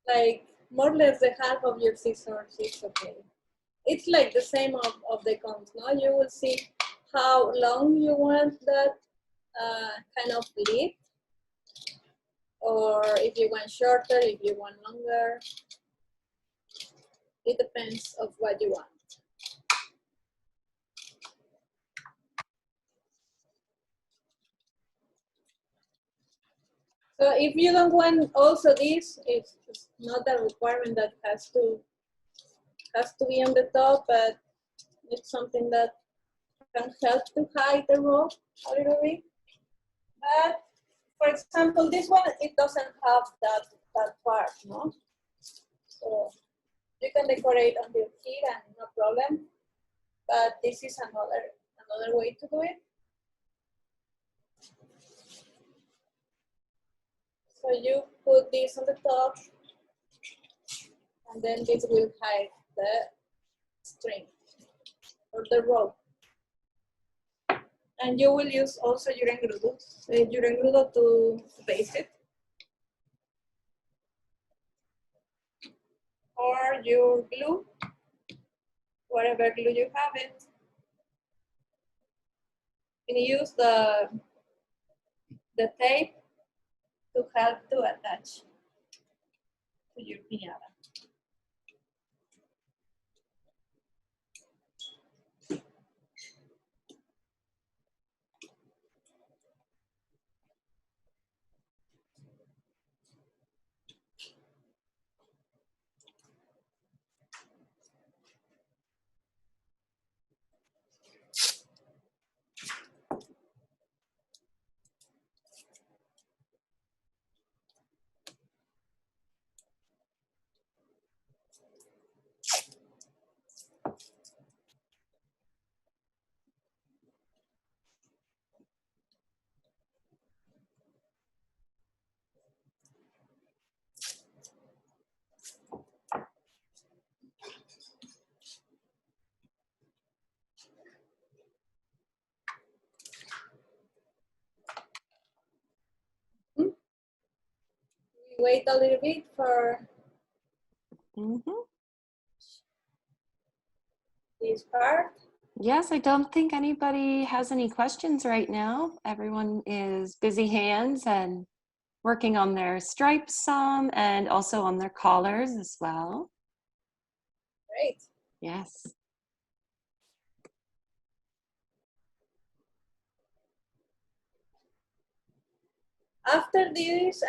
Like more or less the half of your scissors is okay. It's like the same of the cones, no? You will see how long you want that kind of lid, or if you want shorter, if you want longer. It depends of what you want. So if you don't want also this, it's not a requirement that has to be on the top, but it's something that can help to hide the row a little bit. But for example, this one, it doesn't have that part, no? So you can decorate until here and no problem. But this is another way to do it. So you put this on the top, and then this will hide the string or the rope. And you will use also your engrudo to base it. Or your glue, whatever glue you have it. You can use the tape to help to attach to your piñata. Wait a little bit for this part. Yes, I don't think anybody has any questions right now. Everyone is busy hands and working on their stripes some and also on their collars as well. Great. Yes. After this,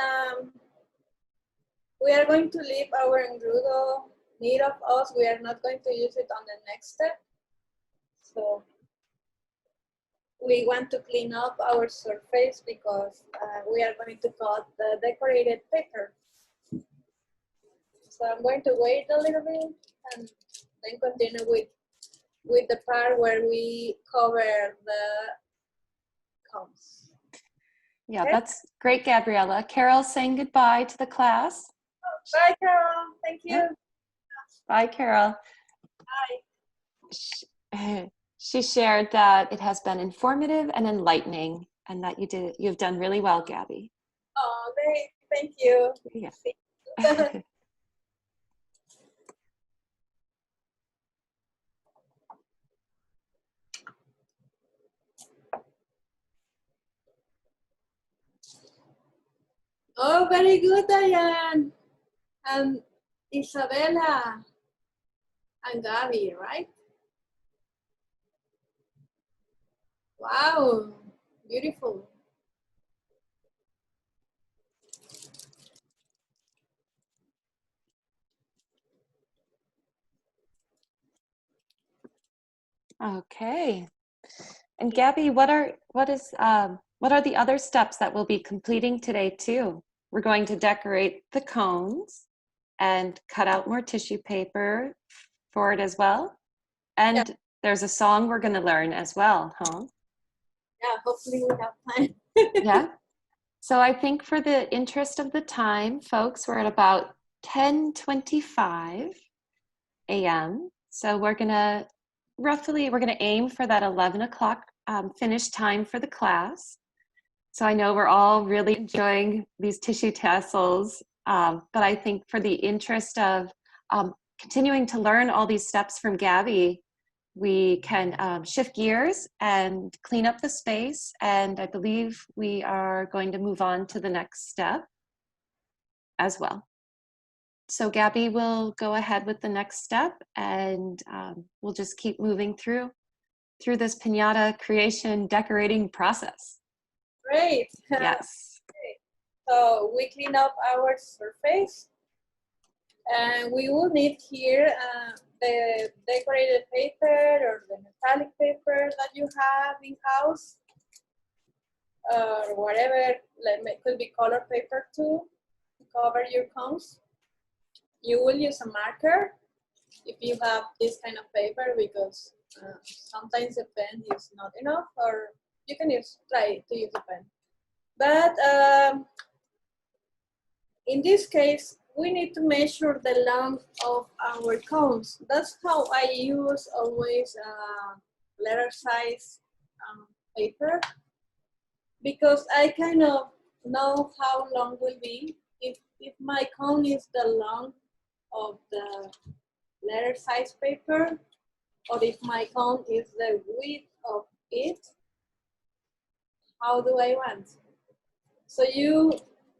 we are going to leave our engrudo near of us. We are not going to use it on the next step. So we want to clean up our surface because we are going to cut the decorated paper. So I'm going to wait a little bit and then continue with the part where we cover the cones. Yeah, okay. That's great, Gabriella. Carol saying goodbye to the class. Bye, Carol. Thank you. Yep. Bye, Carol. She shared that it has been informative and enlightening, and that you've done really well, Gabby. Oh, great. Thank you. Yeah. Oh, very good, Diane. And Isabella and Gabby, right? Wow, beautiful. Okay. And Gabby, what are the other steps that we'll be completing today too? We're going to decorate the cones and cut out more tissue paper for it as well. And there's a song we're going to learn as well, huh? Yeah, hopefully we have time. Yeah. So I think for the interest of the time, folks, we're at about 10:25 a.m. So we're going to aim for that 11 o'clock finish time for the class. So I know we're all really enjoying these tissue tassels, but I think for the interest of continuing to learn all these steps from Gabby, we can shift gears and clean up the space. And I believe we are going to move on to the next step as well. So Gabby will go ahead with the next step, and we'll just keep moving through this piñata creation decorating process. Great. Yes. Okay. So we clean up our surface, and we will need here the decorated paper or the metallic paper that you have in house, or whatever. It could be color paper too to cover your cones. You will use a marker if you have this kind of paper, because sometimes the pen is not enough, or you can try to use a pen. But in this case, we need to measure the length of our cones. That's how I use always letter size paper, because I kind of know how long will be. If my cone is the length of the letter size paper, or if my cone is the width of it, how do I want? So you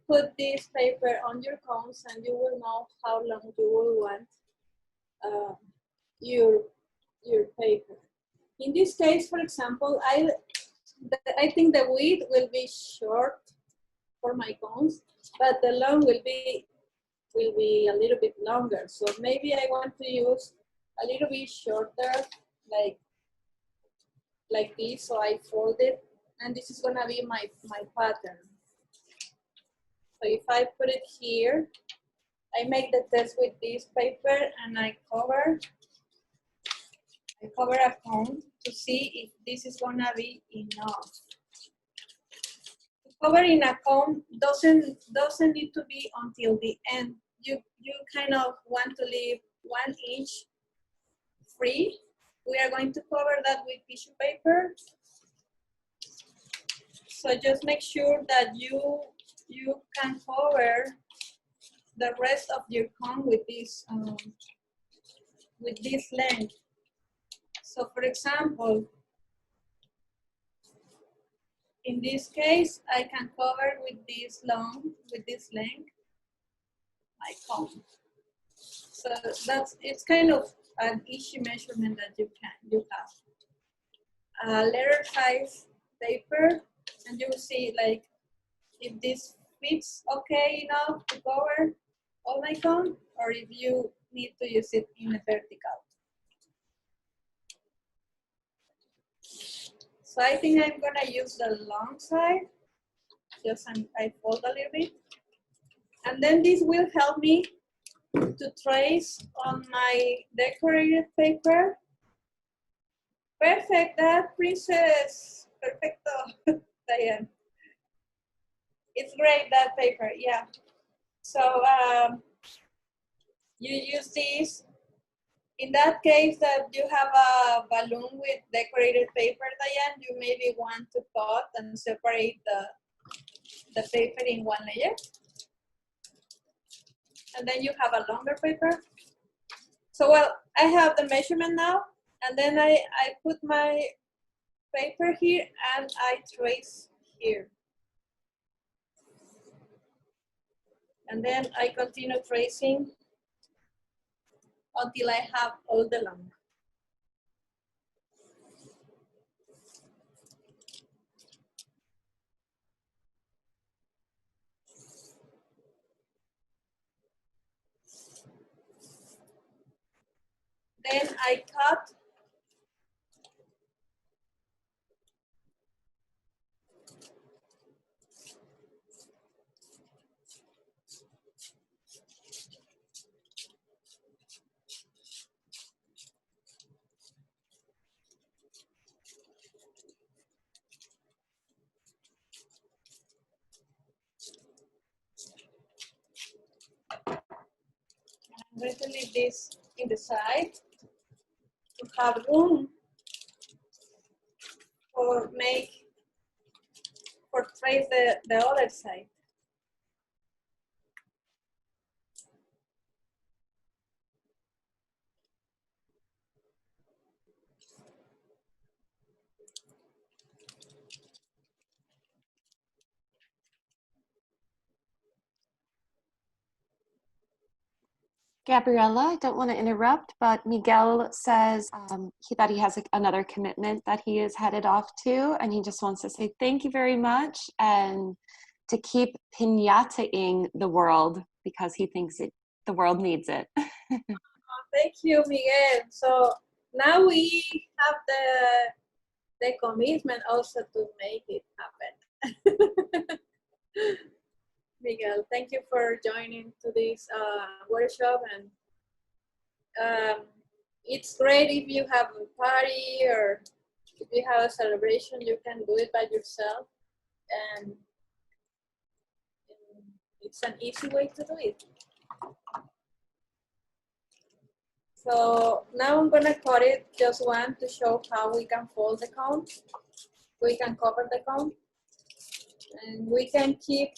put this paper on your cones, and you will know how long you will want your paper. In this case, for example, I think the width will be short for my cones, but the long will be a little bit longer. So maybe I want to use a little bit shorter, like this. So I fold it, and this is gonna be my pattern. So if I put it here, I make the test with this paper, and I cover a cone to see if this is gonna be enough. Covering a cone doesn't need to be until the end. You kind of want to leave 1 inch free. We are going to cover that with tissue paper. So just make sure that you can cover the rest of your cone with this length. So for example, in this case, I can cover with this length, my cone. So it's kind of an easy measurement that you have. Letter size paper, and you will see like if this fits okay enough to cover all my cone, or if you need to use it in a vertical. So I think I'm gonna use the long side. Just I fold a little bit. And then this will help me to trace on my decorated paper. Perfect, that princess. Perfecto, Diane. It's great, that paper, yeah. So you use this In that case that you have a balloon with decorated paper, Diane, you maybe want to cut and separate the paper in one layer. And then you have a longer paper. So, well, I have the measurement now, and then I put my paper here and I trace here. And then I continue tracing until I have all the line. Then I cut. I'm going to leave this in the side to have room for trace the other side. Gabriella, I don't want to interrupt, but Miguel says that he has another commitment that he is headed off to, and he just wants to say thank you very much and to keep piñataing the world because he thinks the world needs it. Thank you, Miguel. So now we have the commitment also to make it happen. Miguel, thank you for joining to this workshop, and it's great if you have a party or if you have a celebration, you can do it by yourself, and it's an easy way to do it. So now I'm gonna cut it just one to show how we can fold the cone. We can cover the cone, and we can keep,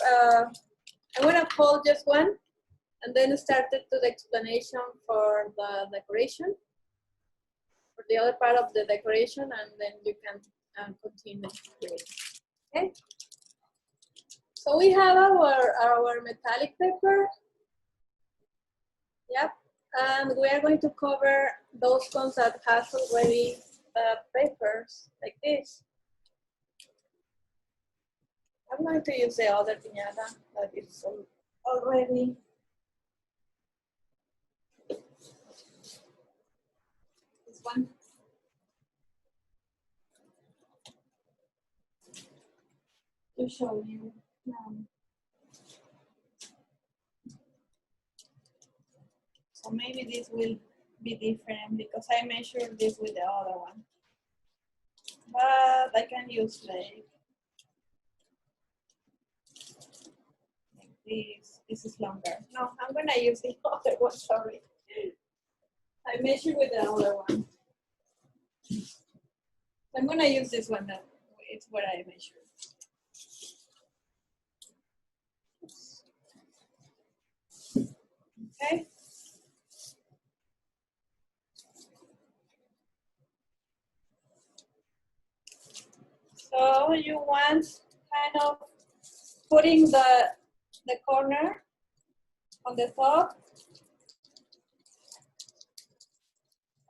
I'm gonna fold just one, and then started to the explanation for the decoration, for the other part of the decoration, and then you can continue. Okay. So we have our metallic paper. Yep. And we are going to cover those cones that has already papers like this. I'm going to use the other piñata that is already. This one. To show you. So maybe this will be different because I measured this with the other one. But I can use like this. This is longer. No, I'm gonna use the other one, sorry. I measured with the other one. I'm gonna use this one that it's what I measured. Okay. So you want kind of putting the corner on the top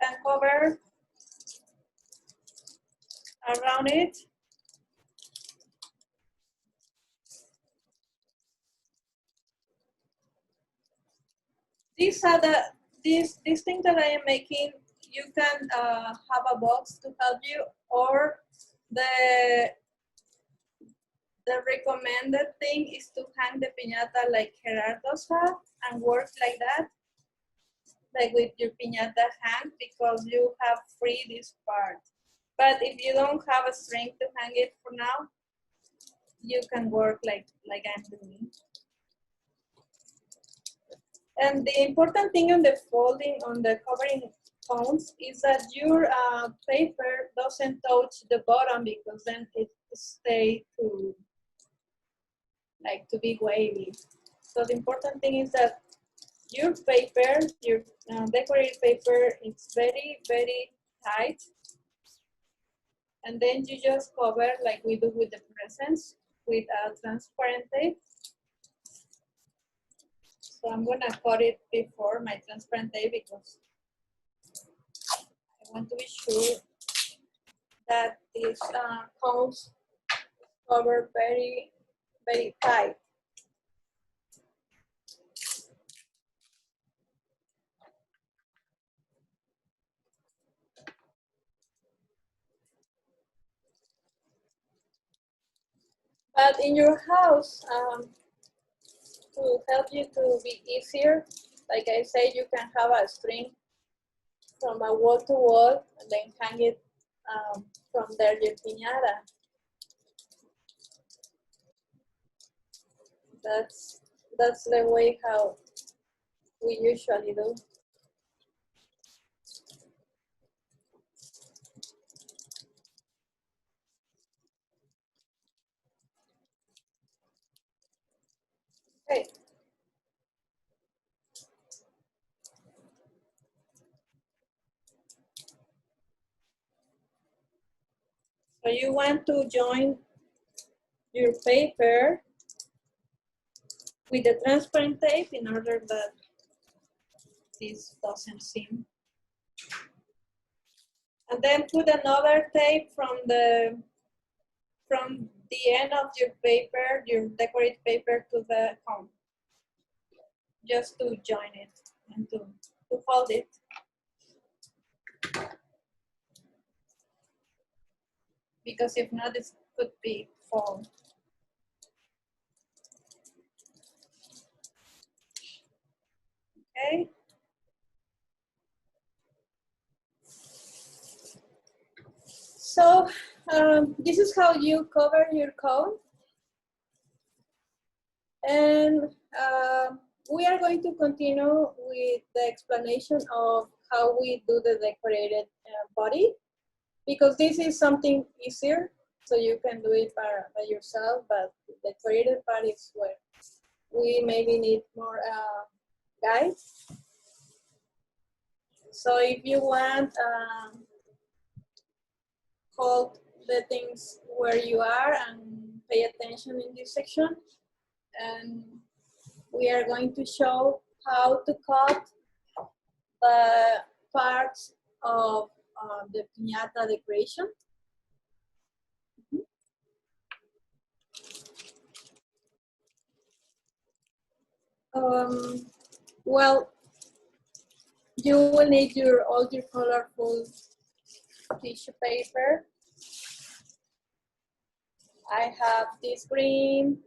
and cover around it. These are these things that I am making. You can have a box to help you, or the recommended thing is to hang the piñata like Gerardo's have and work like that, like with your piñata hang, because you have free this part. But if you don't have a string to hang it for now, you can work like I'm doing. And the important thing on the folding, on the covering cones is that your paper doesn't touch the bottom, because then it stays to be wavy. So the important thing is that your paper, your decorated paper, it's very, very tight. And then you just cover, like we do with the presents, with a transparent tape. So I'm gonna cut it before my transparent tape, because I want to be sure that these cones cover very, very tight. But in your house, to help you to be easier, like I say, you can have a string from a wall to wall and then hang it from there your piñata. That's the way how we usually do. Okay. So you want to join your paper with the transparent tape in order that this doesn't seam. And then put another tape from the end of your paper, your decorated paper, to the cone, just to join it and to fold it. Because if not, it could be fall. Okay. So this is how you cover your cone. And we are going to continue with the explanation of how we do the decorated body, because this is something easier, so you can do it by yourself, but the decorated part is where we maybe need more guides. So if you want, hold the things where you are and pay attention in this section. And we are going to show how to cut the parts of the piñata decoration. Well, you will need all your colorful tissue paper. I have this green,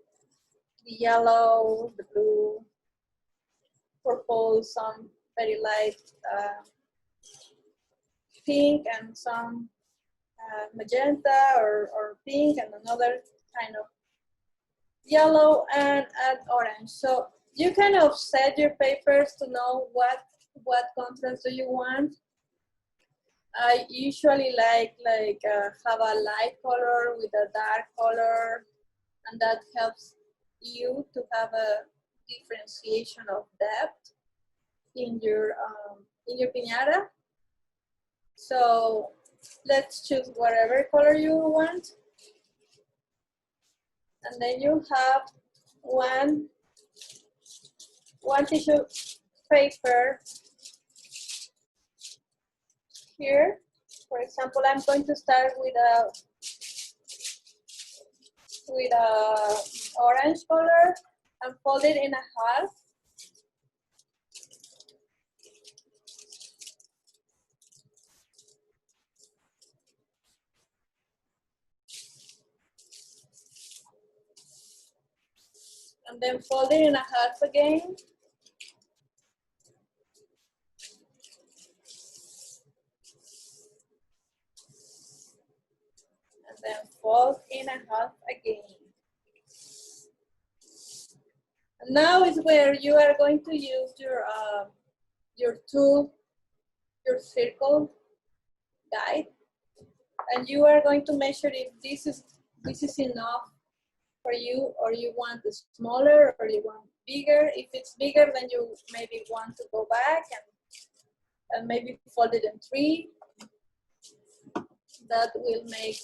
the yellow, the blue, purple, some very light pink, and some magenta or pink, and another kind of yellow and orange. So you kind of set your papers to know what contrast do you want. I usually like have a light color with a dark color, and that helps you to have a differentiation of depth in your piñata. So let's choose whatever color you want, and then you have one tissue paper here. For example, I'm going to start with a orange color and fold it in a half. And then fold it in a half again. And then fold in a half again. And now is where you are going to use your tool your circle guide, and you are going to measure if this is enough for you, or you want it smaller, or you want bigger. If it's bigger, then you maybe want to go back and maybe fold it in 3. That will make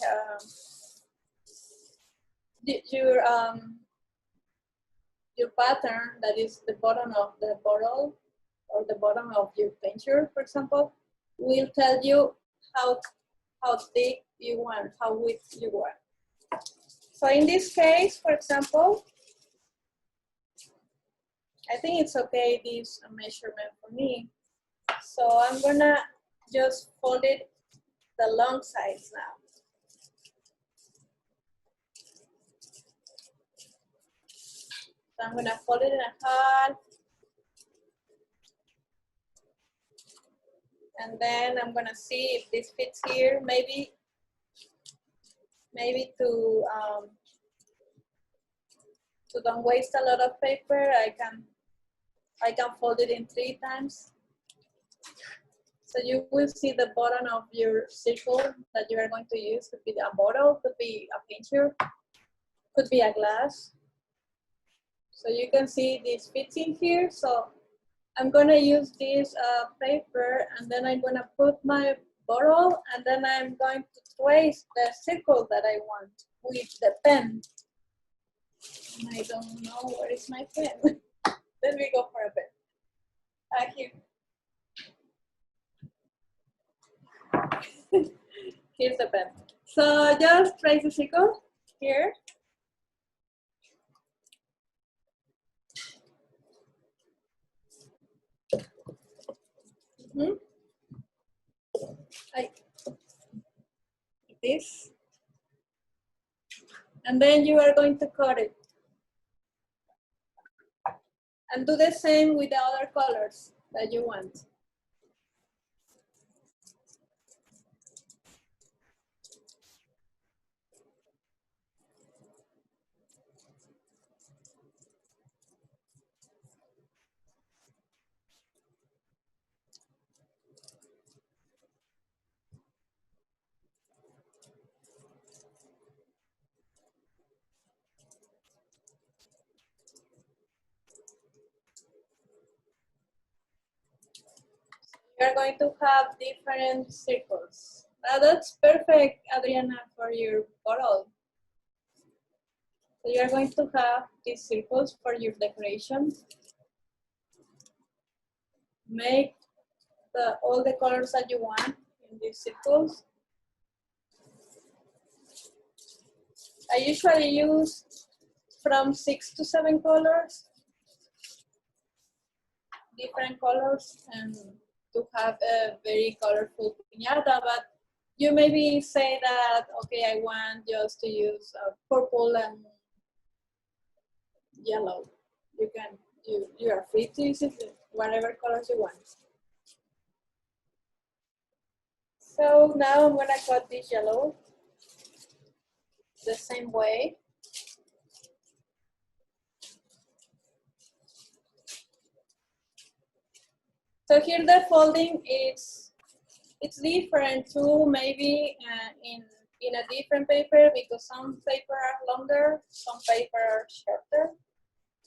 your pattern, that is the bottom of the bottle or the bottom of your pincher, for example, will tell you how thick you want, how width you want. So in this case, for example, I think it's okay, this measurement for me. So I'm gonna just fold it the long sides now. So I'm gonna fold it in half. And then I'm gonna see if this fits here. Maybe to don't waste a lot of paper, I can fold it in 3 times. So you will see the bottom of your circle that you are going to use. Could be a bottle, could be a pincher, could be a glass. So you can see this fits in here. So I'm gonna use this paper, and then I'm gonna put my bottle, and then I'm going to trace the circle that I want with the pen. And I don't know where is my pen. Let me go for a pen. Here. Here's the pen. So just trace a circle here. Like this. And then you are going to cut it. And do the same with the other colors that you want. You're going to have different circles. Now that's perfect, Adriana, for your bottle. So you're going to have these circles for your decoration. Make all the colors that you want in these circles. I usually use from 6 to 7 colors, different colors, and to have a very colorful piñata. But you maybe say that, okay, I want just to use purple and yellow. You are free to use it whatever colors you want. So now I'm gonna cut this yellow the same way. So here the folding it's different too, maybe in a different paper, because some paper are longer, some paper are shorter.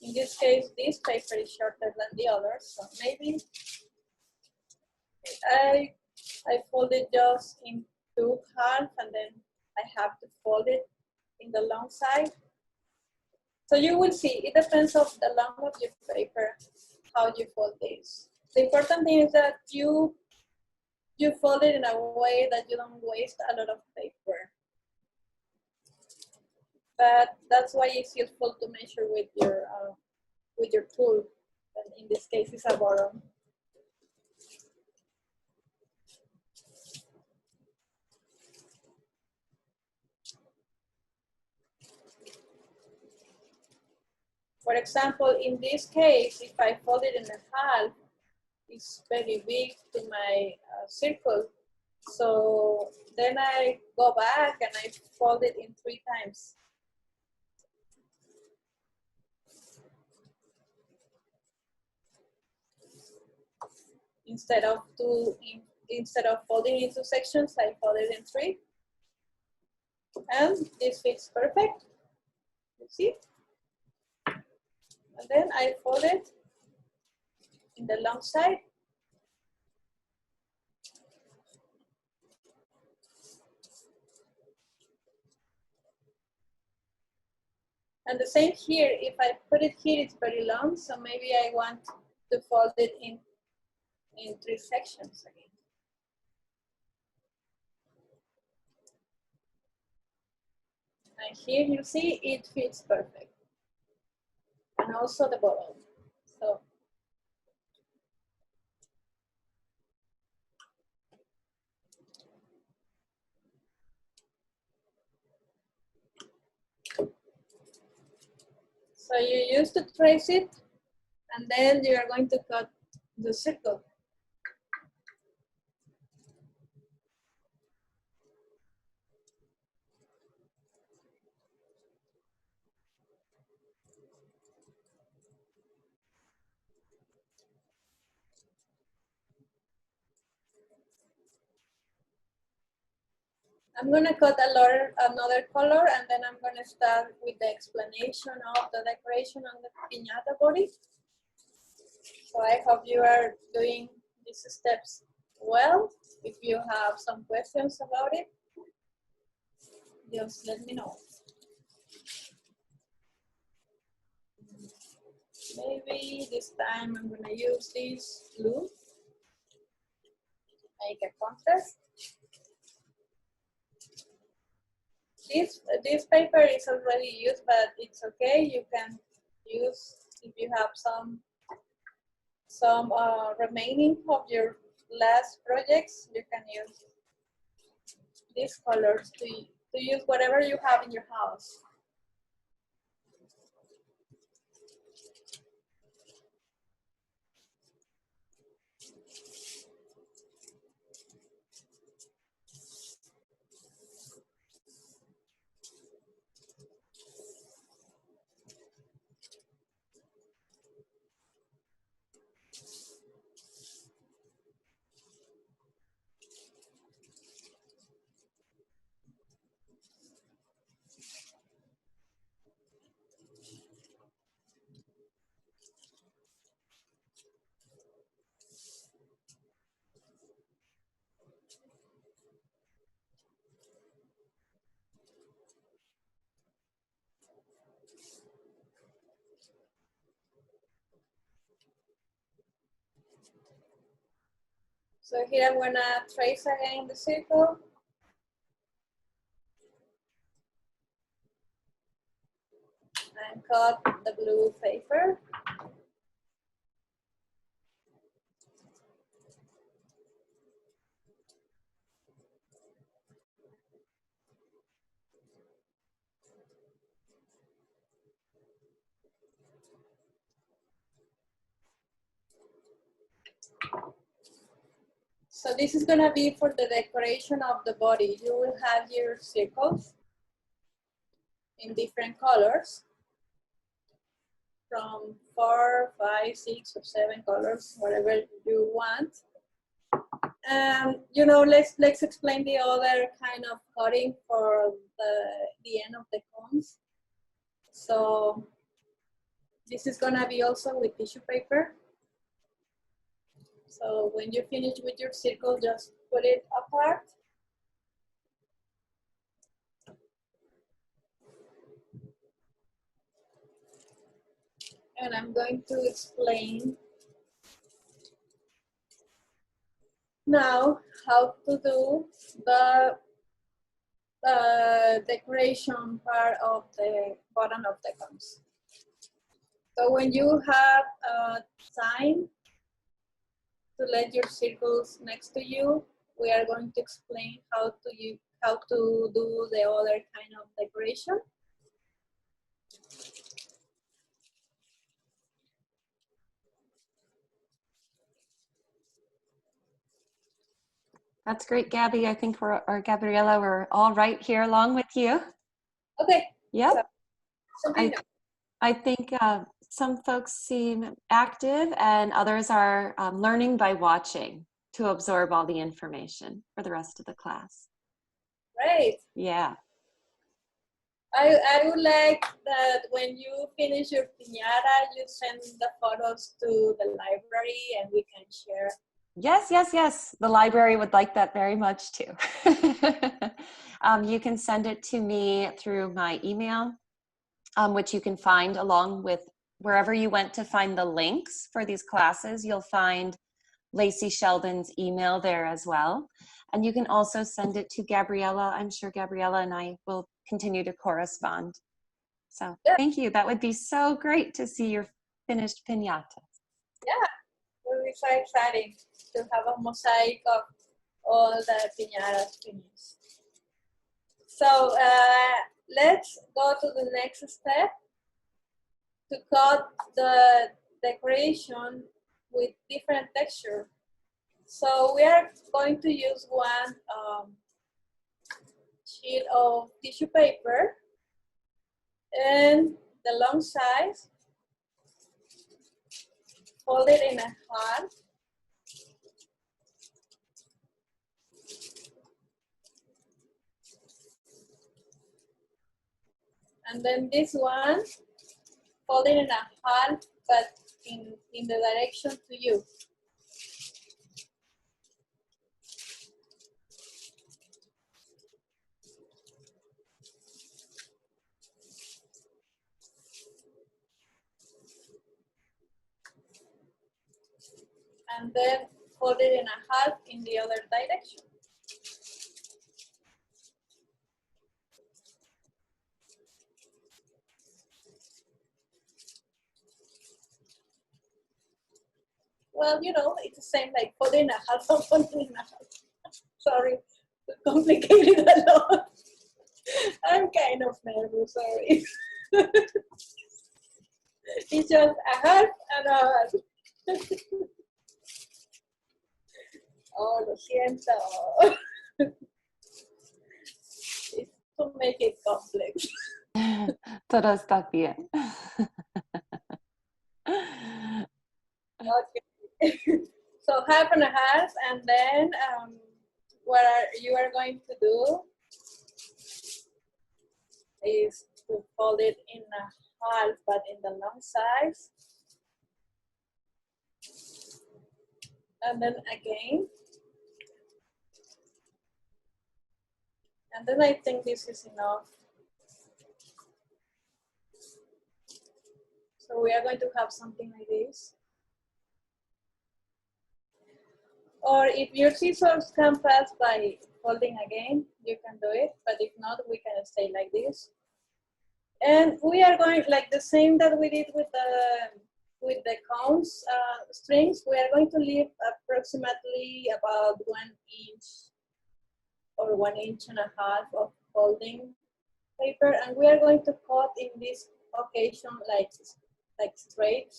In this case, this paper is shorter than the others, so maybe I fold it just in 2 halves, and then I have to fold it in the long side. So you will see, it depends on the length of your paper, how you fold this. The important thing is that you fold it in a way that you don't waste a lot of paper. But that's why it's useful to measure with your tool. And in this case, it's a bottom. For example, in this case, if I fold it in half, it's very big to my circle. So then I go back and I fold it in 3 times. Instead of instead of folding into sections, I fold it in 3. And this fits perfect, you see? And then I fold it in the long side. And the same here, if I put it here, it's very long, so maybe I want to fold it in 3 sections again. And here you see it fits perfect. And also the bottom. So you use to trace it, and then you are going to cut the circle. I'm going to cut another color, and then I'm going to start with the explanation of the decoration on the piñata body. So I hope you are doing these steps well. If you have some questions about it, just let me know. Maybe this time I'm going to use this blue, make a contrast. This paper is already used, but it's okay. You can use, if you have some remaining of your last projects, you can use these colors to use whatever you have in your house. So here I'm going to trace again the circle. And cut the blue paper. So this is going to be for the decoration of the body. You will have your circles in different colors, from 4, 5, 6, or 7 colors, whatever you want. You know, let's explain the other kind of cutting for the end of the cones. So this is going to be also with tissue paper. So when you finish with your circle, just put it apart. And I'm going to explain now how to do the decoration part of the bottom of the cones. So when you have time to let your circles next to you, we are going to explain how to do the other kind of decoration. That's great, Gabby. I think or Gabriela, we're all right here along with you. Okay. Yep. So, I think some folks seem active and others are learning by watching. to absorb all the information for the rest of the class. Great. Yeah. I would like that when you finish your piñata, you send the photos to the library and we can share. Yes, yes, yes. The library would like that very much too. You can send it to me through my email, which you can find along with wherever you went to find the links for these classes. You'll find Lacey Sheldon's email there as well. And you can also send it to Gabriella. I'm sure Gabriella and I will continue to correspond. So Yeah. thank you. That would be so great to see your finished piñata. Yeah, it will be so exciting to have a mosaic of all the piñatas finished. So let's go to the next step to cut the decoration with different texture. So we are going to use one sheet of tissue paper and the long size, fold it in a half. And then this one, fold it in a half, but in the direction to you. And then fold it in a half in the other direction. Well, you know, it's the same like folding a half and folding a half. Sorry, complicated a lot. I'm kind of nervous, sorry. It's just a half and a half. Oh, lo siento. It's to make it complex. Todo está bien. Okay. So half and a half, and then what you are going to do is to fold it in a half, but in the long size. And then again. And then I think this is enough. So we are going to have something like this. Or if your scissors can pass by folding again, you can do it. But if not, we can stay like this. And we are going like the same that we did with the cones strings. We are going to leave approximately about 1 inch or 1.5 inches of folding paper, and we are going to cut in this occasion like straight.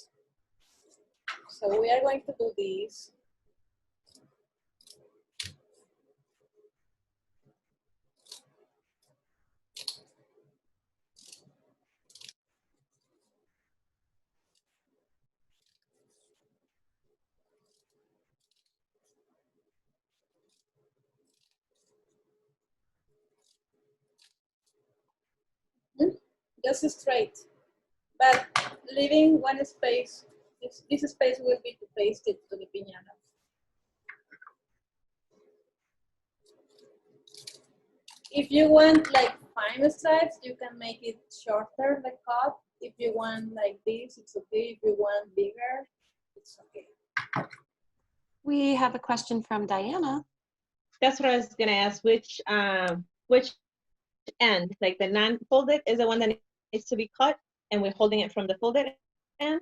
So we are going to do this. Just straight, but leaving one space. This space will be to paste it to the piñata. If you want like fine stripes, you can make it shorter, the cut. If you want like this, it's okay. If you want bigger, it's okay. We have a question from Diana. That's what I was gonna ask. Which end, like the non-folded, is the one that needs to be cut, and we're holding it from the folded end?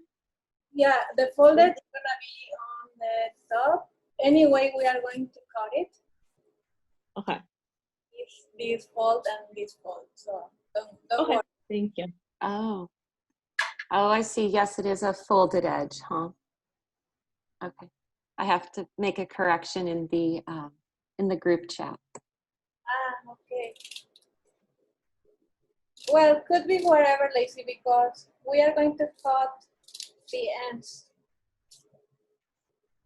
Yeah, the folded is gonna be on the top. Anyway, we are going to cut it. Okay. This fold and this fold. So don't Okay. worry. Thank you. Oh, I see. Yes, it is a folded edge, huh? Okay. I have to make a correction in the group chat. Ah, okay. Well, could be wherever, Lacey, because we are going to cut the ends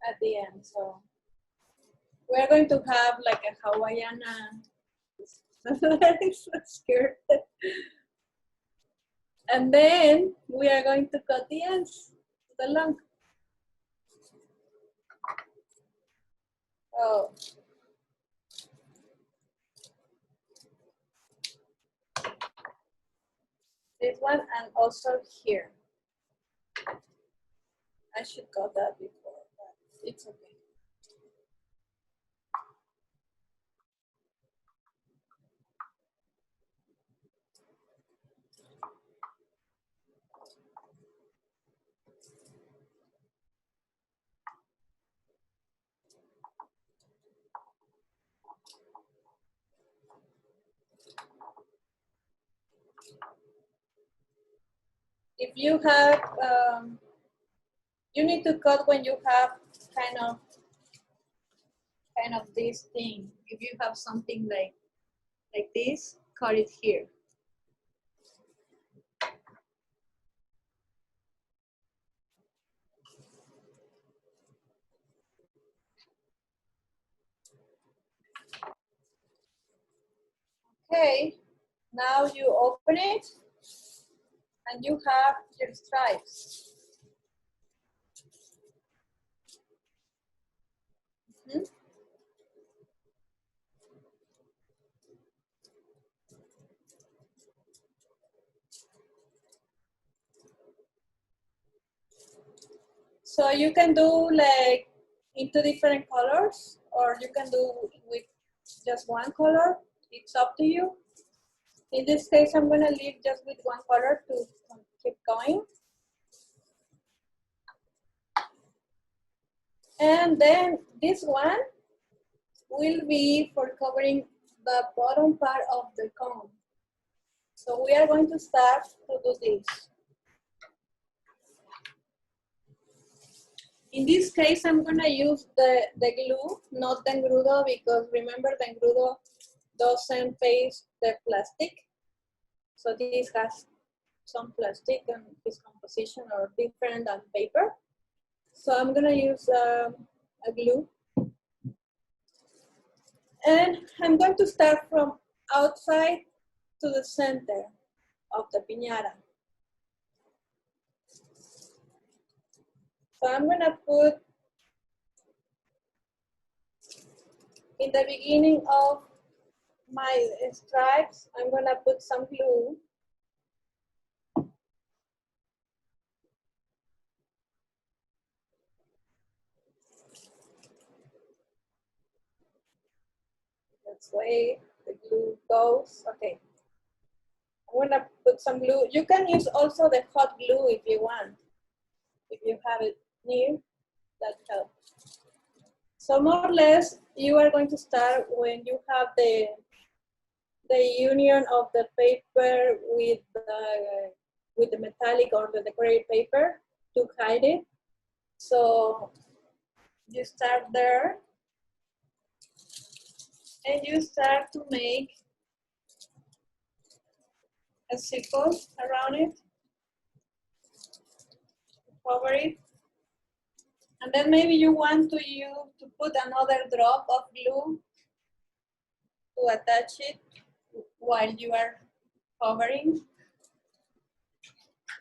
at the end. So we're going to have like a Hawaiiana skirt. And then we are going to cut the ends, the long. Oh. This one and also here. I should cut that before, but it's okay. If you have, you need to cut when you have kind of this thing. If you have something like this, cut it here. Okay, now you open it and you have your stripes. Mm-hmm. So you can do like into different colors, or you can do with just one color. It's up to you. In this case, I'm gonna leave just with one color to keep going. And then this one will be for covering the bottom part of the cone. So we are going to start to do this. In this case, I'm gonna use the glue, not the engrudo, because remember the engrudo doesn't paste the plastic. So this has some plastic and its composition are different than paper. So I'm gonna use a glue. And I'm going to start from outside to the center of the piñata. So I'm gonna put in the beginning of my stripes, I'm gonna put some glue. That's way the glue goes. Okay. I'm gonna put some glue. You can use also the hot glue if you want. If you have it near, that helps. So more or less, you are going to start when you have the union of the paper with the metallic or the decorated paper to hide it. So you start there and you start to make a circle around it, cover it. And then maybe you want to put another drop of glue to attach it while you are covering.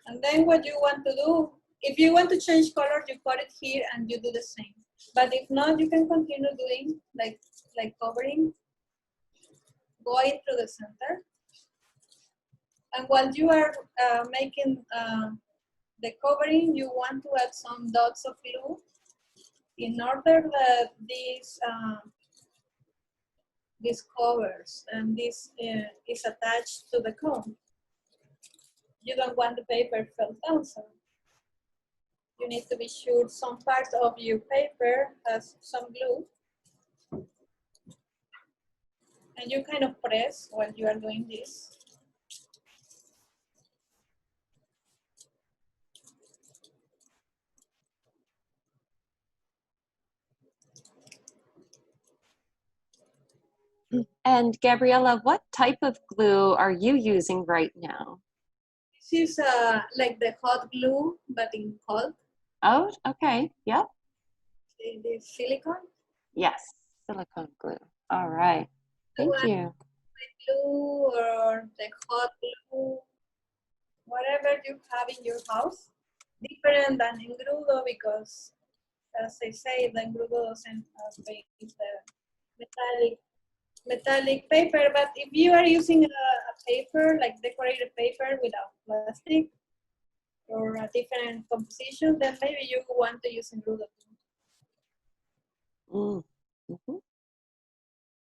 And then what you want to do, if you want to change color, you cut it here and you do the same. But if not, you can continue doing like covering, going through the center. And while you are making the covering, you want to add some dots of glue in order that these covers and this is attached to the cone. You don't want the paper fell down, so you need to be sure some part of your paper has some glue. And you kind of press while you are doing this. And Gabriella, what type of glue are you using right now? This is like the hot glue, but in cold. Oh, okay. Yep. The silicone. Yes. Silicone glue. All right. Thank you. Glue or the hot glue, whatever you have in your house, different than engrudo because, as I say, the engrudo doesn't base the metallic paper. But if you are using a paper, like decorated paper without plastic or a different composition, then maybe you want to use engrudo. Mm-hmm.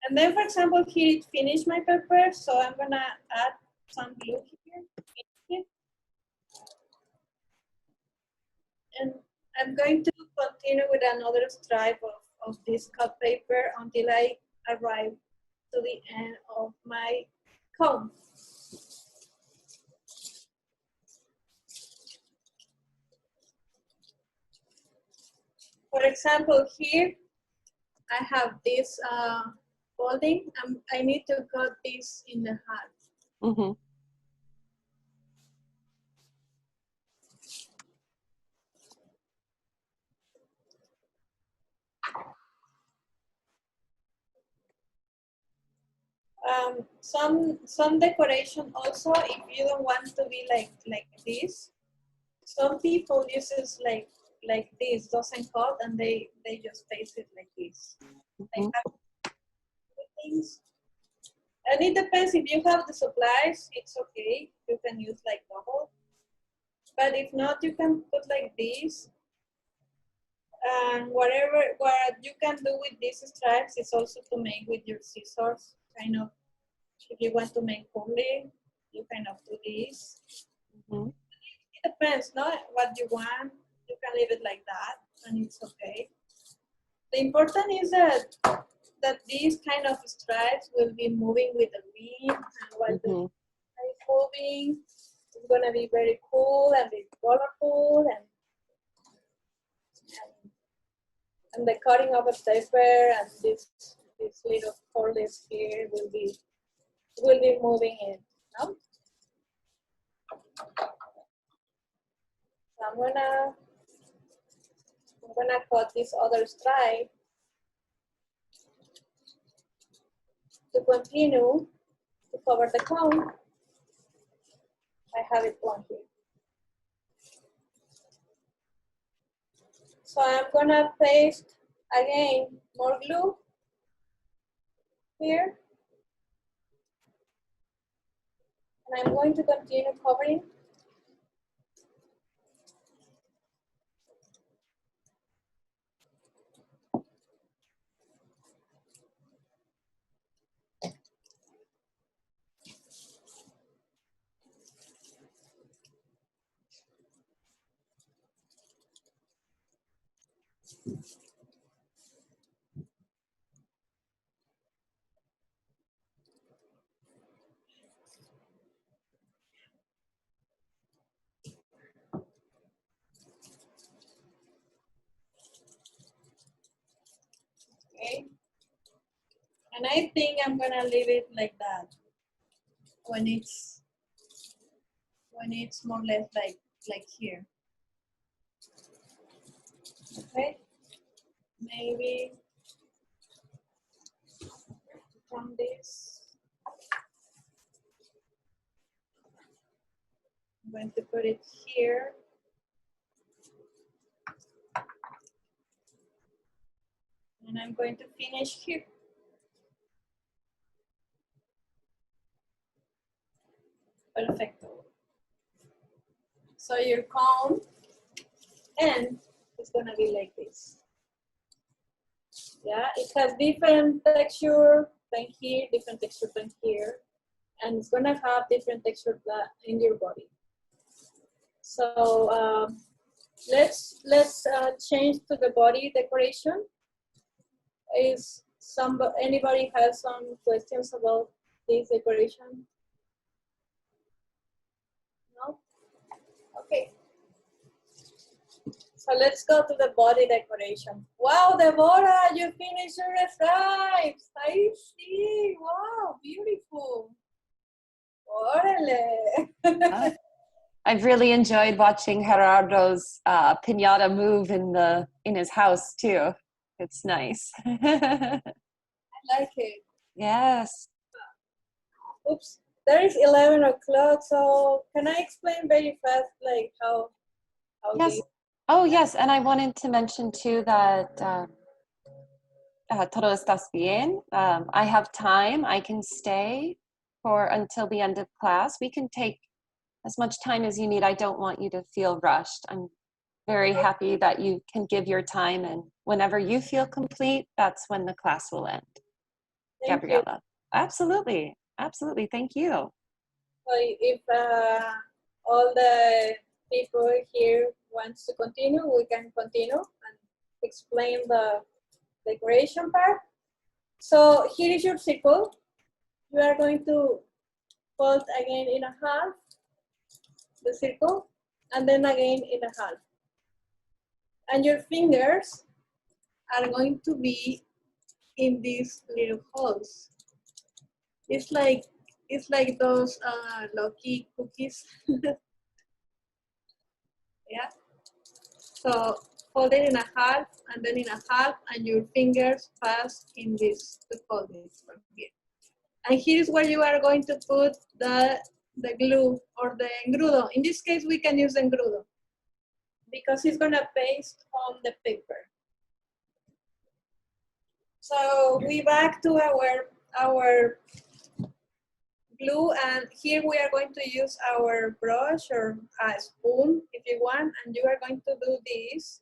And then, for example, here it finished my paper, so I'm gonna add some glue here. And I'm going to continue with another stripe of this cut paper until I arrive to the end of my cone. For example, here I have this folding. I need to cut this in the half. Mm-hmm. Some decoration also, if you don't want to be like this, some people uses like this, doesn't cut, and they just paste it like this. They have things. And it depends, if you have the supplies, it's okay. You can use like double. But if not, you can put like this. And what you can do with these stripes is also to make with your scissors, kind of. If you want to make curly, you kind of do this. Mm-hmm. It depends, not what you want. You can leave it like that, and it's okay. The important is that these kind of stripes will be moving with the wind, and while the wind is moving, it's gonna be very cool and very colorful, and the cutting of a paper and this little curlies here will be moving in. No? So I'm gonna cut this other stripe to continue to cover the cone. I have it one here. So I'm gonna paste again more glue here. And I'm going to continue covering. Okay. And I think I'm gonna leave it like that when it's more or less like here. Okay. Maybe from this. I'm going to put it here. And I'm going to finish here. Perfecto. So your cone end is gonna be like this. Yeah, it has different texture than here, different texture than here, and it's gonna have different texture in your body. So let's change to the body decoration. Anybody has some questions about this decoration? No? Okay. So let's go to the body decoration. Wow, Deborah, you finished your stripes. I see. Wow, beautiful. Órale. I've really enjoyed watching Gerardo's pinata move in his house too. It's nice. like it. Yes. Oops, there is 11 o'clock, so can I explain very fast, like how Yes. this? Oh, yes. And I wanted to mention too that todo estás bien. I have time. I can stay for until the end of class. We can take as much time as you need. I don't want you to feel rushed. I'm very happy that you can give your time, and whenever you feel complete, that's when the class will end. Thank you. Gabriela. Absolutely. Absolutely. Thank you. So if all the people here wants to continue, we can continue and explain the decoration part. So here is your circle. You are going to fold again in a half the circle, and then again in a half. And your fingers are going to be in these little holes. It's like those lucky cookies. Yeah. So fold it in a half and then in a half, and your fingers pass in this to fold it from here. And here is where you are going to put the glue or the engrudo. In this case, we can use engrudo because it's gonna paste on the paper. So we back to our glue, and here we are going to use our brush or a spoon if you want, and you are going to do this.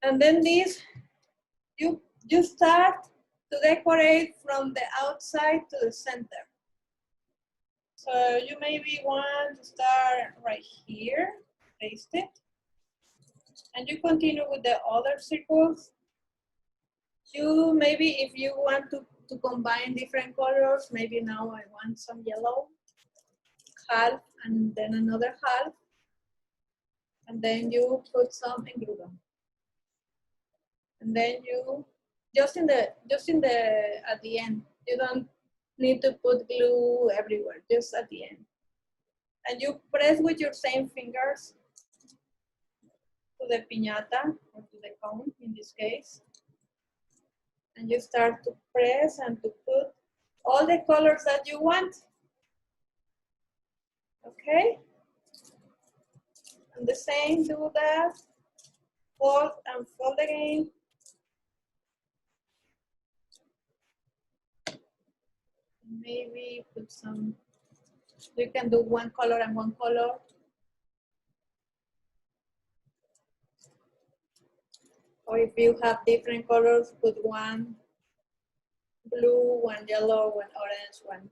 And then this, you start to decorate from the outside to the center. So you maybe want to start right here, paste it, and you continue with the other circles. You maybe, if you want to combine different colors, maybe now I want some yellow, half, and then another half, and then you put some engrudo. And then you, just in the at the end, you don't need to put glue everywhere, just at the end. And you press with your same fingers to the piñata, or to the cone in this case. And you start to press and to put all the colors that you want. Okay? And the same, do that. Fold and fold again. Maybe put some, you can do one color and one color. Or if you have different colors, put one blue, one yellow, one orange, one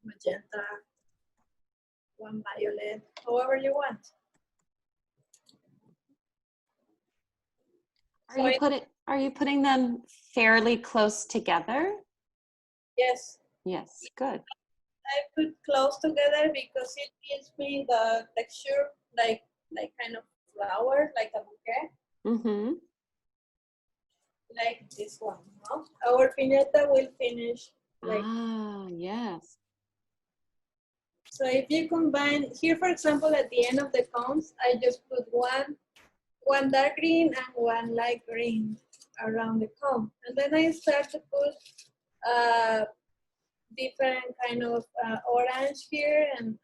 magenta, one violet, however you want. Are you putting them fairly close together? Yes. Yes, good. I put close together because it gives me the texture like kind of flower, like a bouquet. Mm-hmm. Like this one, no? Our piñata will finish like. Ah, yes. So if you combine, here for example, at the end of the cones, I just put one dark green and one light green around the cone. And then I start to put different kind of orange here and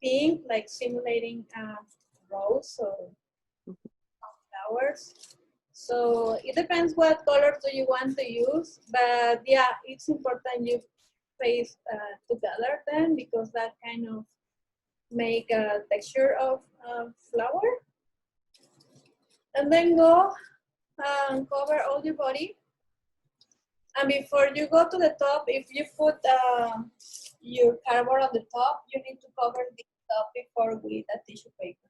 pink, like simulating rose or flowers. So it depends what colors do you want to use, but yeah, it's important you paste together then, because that kind of make a texture of flower. And then go and cover all your body. And before you go to the top, if you put your cardboard on the top, you need to cover the top before with a tissue paper.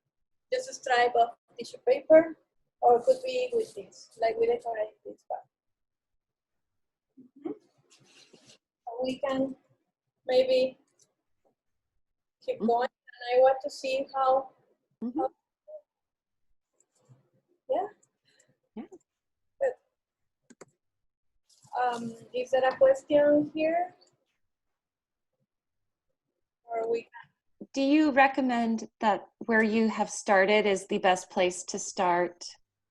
Just a stripe of tissue paper, or could be with this, like we decorate this part. We can maybe keep going, and I want to see how, yeah. Good. Is there a question here? Or we can. Do you recommend that where you have started is the best place to start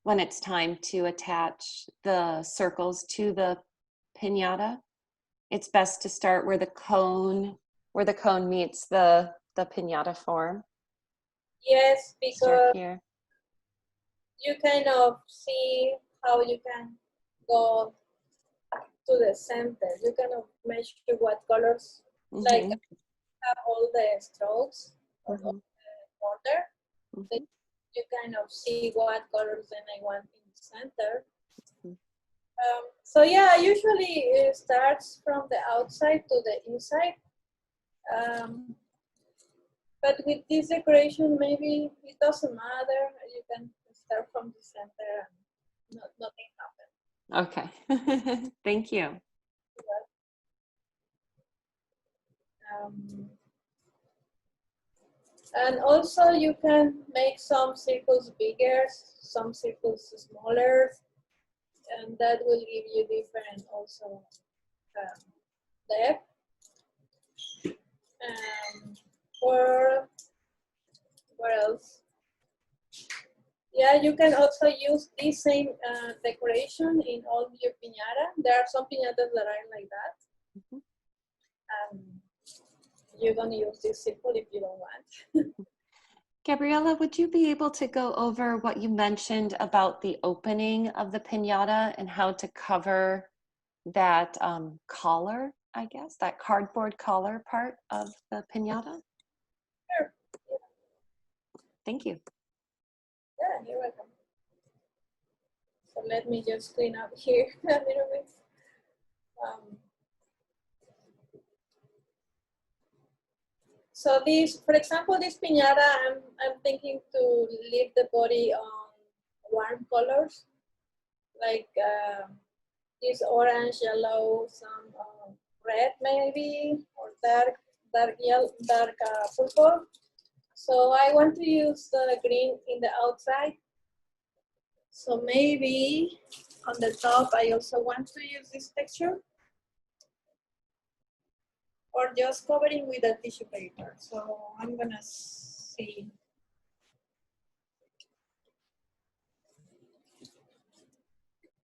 when it's time to attach the circles to the piñata, it's best to start where the cone meets the piñata form. Yes, Start because here. you kind of see how you can go to the center. You kind of measure what colors, like Mhm, have all the strokes of mhm, the border. Then mhm, you kind of see what colors then I want in the center. mhm. So yeah, usually it starts from the outside to the inside. Um, but with this decoration, maybe it doesn't matter. You can start from the center and nothing happens. Okay, thank you. Um, and also you can make some circles bigger, some circles smaller, and that will give you different also depth. Or what else? Yeah, you can also use this same decoration in all your piñata. There are some piñatas that are like that. Mhm. You don't use this simple if you don't want. Gabriela, would you be able to go over what you mentioned about the opening of the piñata and how to cover that collar, I guess, that cardboard collar part of the piñata? Sure. Thank you. Yeah, you're welcome. So let me just clean up here a little bit. So this, for example, this piñata, I'm thinking to leave the body on warm colors, like this orange, yellow, some red maybe, or dark yellow, dark purple. So I want to use the green in the outside. So maybe on the top, I also want to use this texture, or just covering with a tissue paper. So I'm gonna see.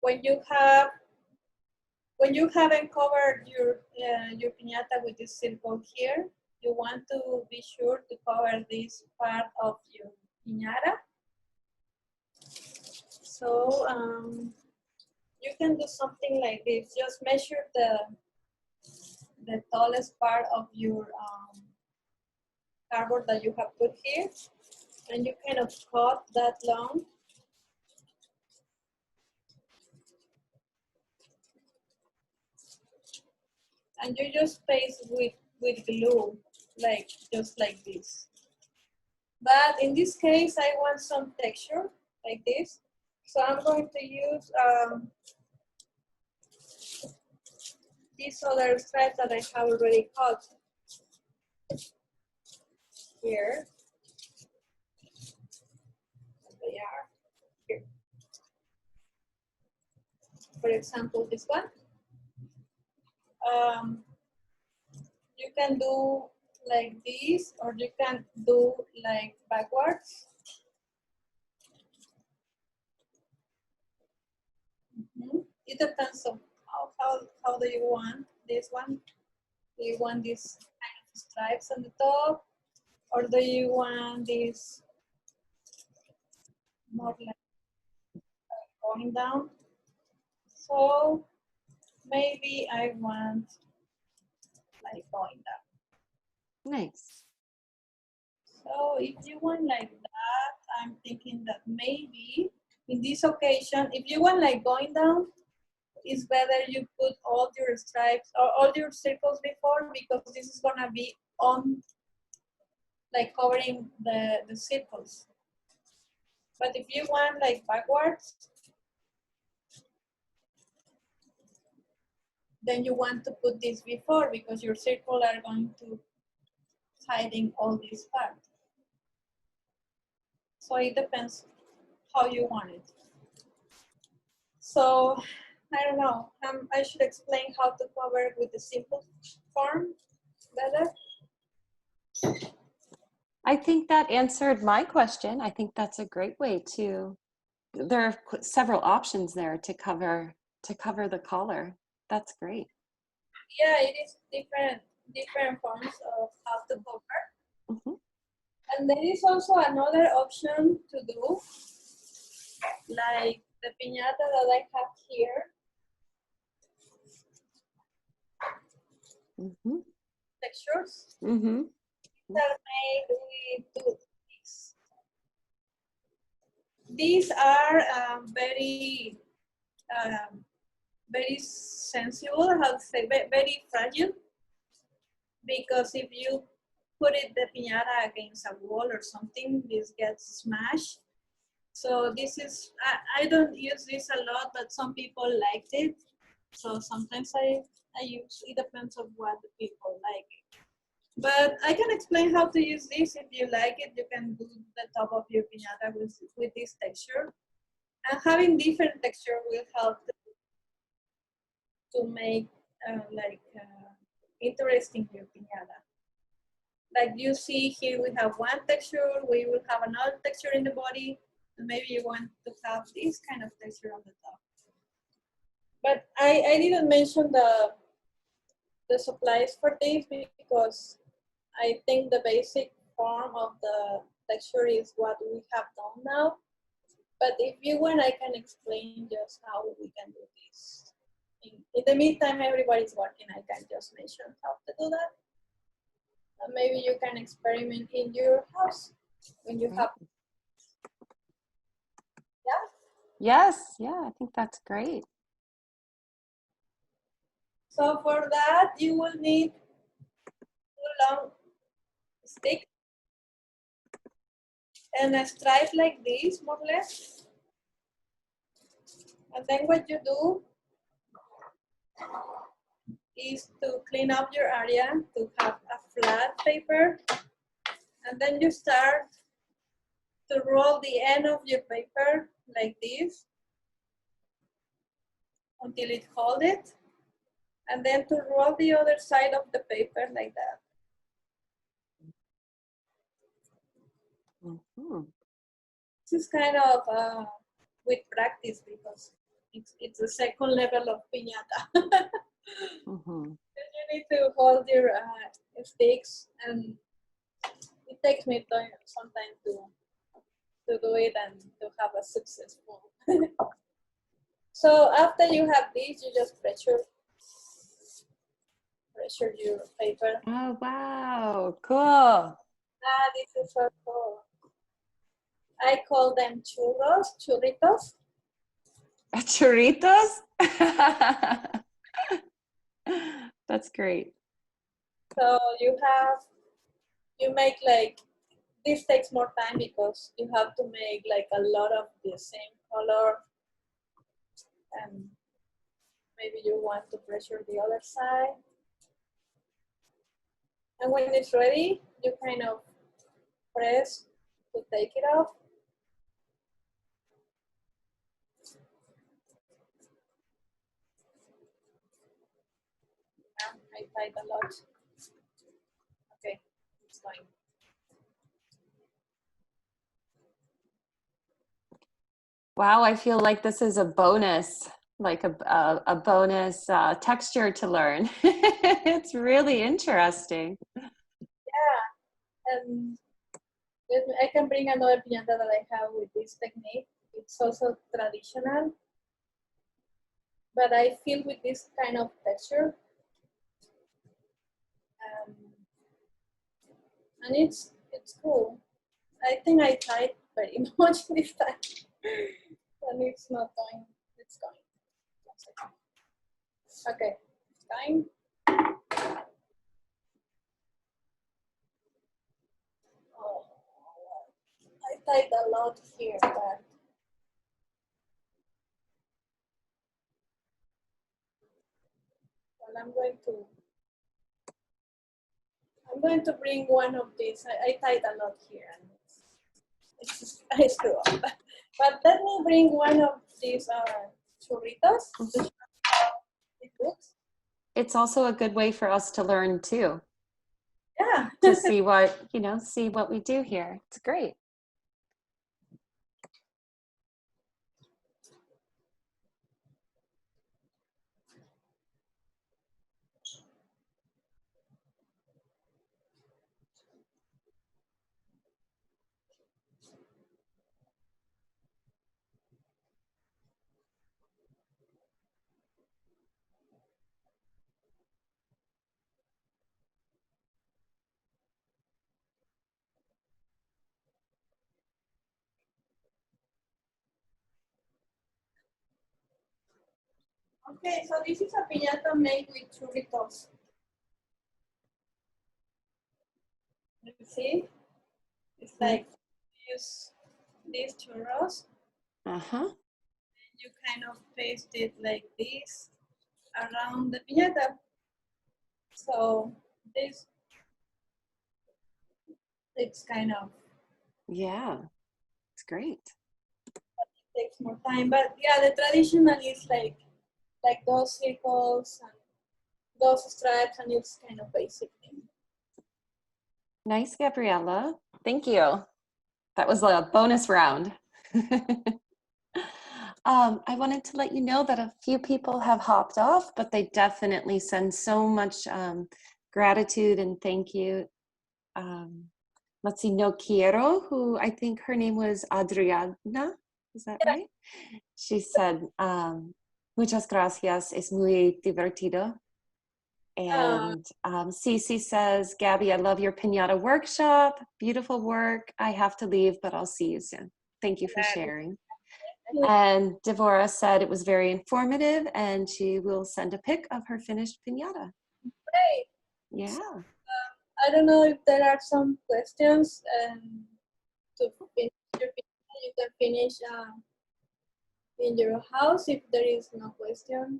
When you haven't covered your piñata with this circle here, you want to be sure to cover this part of your piñata. So you can do something like this. Just measure the tallest part of your cardboard that you have put here, and you kind of cut that long. And you just paste with glue, like just like this. But in this case, I want some texture like this. So I'm going to use these other stripes that I have already cut here. They are here. For example, this one. You can do like this, or you can do like backwards. It depends on how do you want this one. Do you want these kind of stripes on the top, or do you want this more like going down? So maybe I want like going down. Nice. So if you want like that, I'm thinking that maybe in this occasion, if you want like going down, it's better you put all your stripes or all your circles before, because this is gonna be on, like covering the circles. But if you want like backwards, then you want to put this before, because your circle are going to hiding all this part. So it depends how you want it. So I don't know. I should explain how to cover with the simple form better. I think that answered my question. I think that's a great way to, there are several options there to cover the collar. That's great. Yeah, it is different forms of how to cover. Mm-hmm. And there is also another option to do, like the piñata that I have here. Mm-hmm. Textures Mm-hmm. that are made with toothpicks. These are very sensible, how to say, very fragile, because if you put the piñata against a wall or something, this gets smashed. So this is, I don't use this a lot, but some people liked it. So sometimes I use, it depends on what the people like. But I can explain how to use this. If you like it, you can do the top of your piñata with this texture. And having different texture will help to make interesting your piñata. Like you see here, we have one texture, we will have another texture in the body, and maybe you want to have this kind of texture on the top. But I didn't mention the supplies for this because I think the basic form of the texture is what we have done now. But if you want, I can explain just how we can do this. In the meantime, everybody's working. I can just mention how to do that. And maybe you can experiment in your house when you have. Yeah. Yes. Yeah, I think that's great. So for that, you will need 2 long sticks and a stripe like this, more or less. And then what you do is to clean up your area, to have a flat paper. And then you start to roll the end of your paper like this until it holds it. And then to roll the other side of the paper like that. Mm-hmm. This is kind of with practice because it's the second level of piñata. Mm-hmm. You need to hold your sticks, and it takes me some time to do it and to have a successful. So after you have this, you just pressure your paper. Oh, wow. Cool. This is so cool. I call them churritos. Churritos? That's great. So you make like, this takes more time because you have to make like a lot of the same color, and maybe you want to pressure the other side. And when it's ready, you kind of press to take it off. I tied a lot. Okay, it's going. Wow, I feel like this is a bonus, like a bonus texture to learn. It's really interesting. Yeah, and I can bring another piñata that I have with this technique. It's also traditional, but I feel with this kind of texture. And it's cool. I think I tried very much this time, and it's not going. It's going. Okay, it's going. Oh, I tied a lot here, but well, I'm going to bring one of these. I tied a lot here, and it's I screw up. But let me bring one of these churritos. It looks. It's also a good way for us to learn too, Yeah. to see what, see what we do here. It's great. Okay, so this is a piñata made with churritos. You see? It's like use these churros. Uh-huh. You kind of paste it like this around the piñata. So this, it's kind of, Yeah, it's great. takes more time. But yeah, the traditional is like those circles and those stripes, and it's kind of basic thing. Nice, Gabriella. Thank you. That was a bonus round. I wanted to let you know that a few people have hopped off, but they definitely send so much gratitude and thank you. Let's see, No Quiero, who I think her name was Adriana. Is that right? She said, muchas gracias, es muy divertido. And Cece says, Gabby, I love your Pinata workshop. Beautiful work. I have to leave, but I'll see you soon. Thank you for sharing. And Devora said it was very informative and she will send a pic of her finished pinata. Great. Yeah. I don't know if there are some questions. To finish your pinata, you can finish in your house. If there is no question,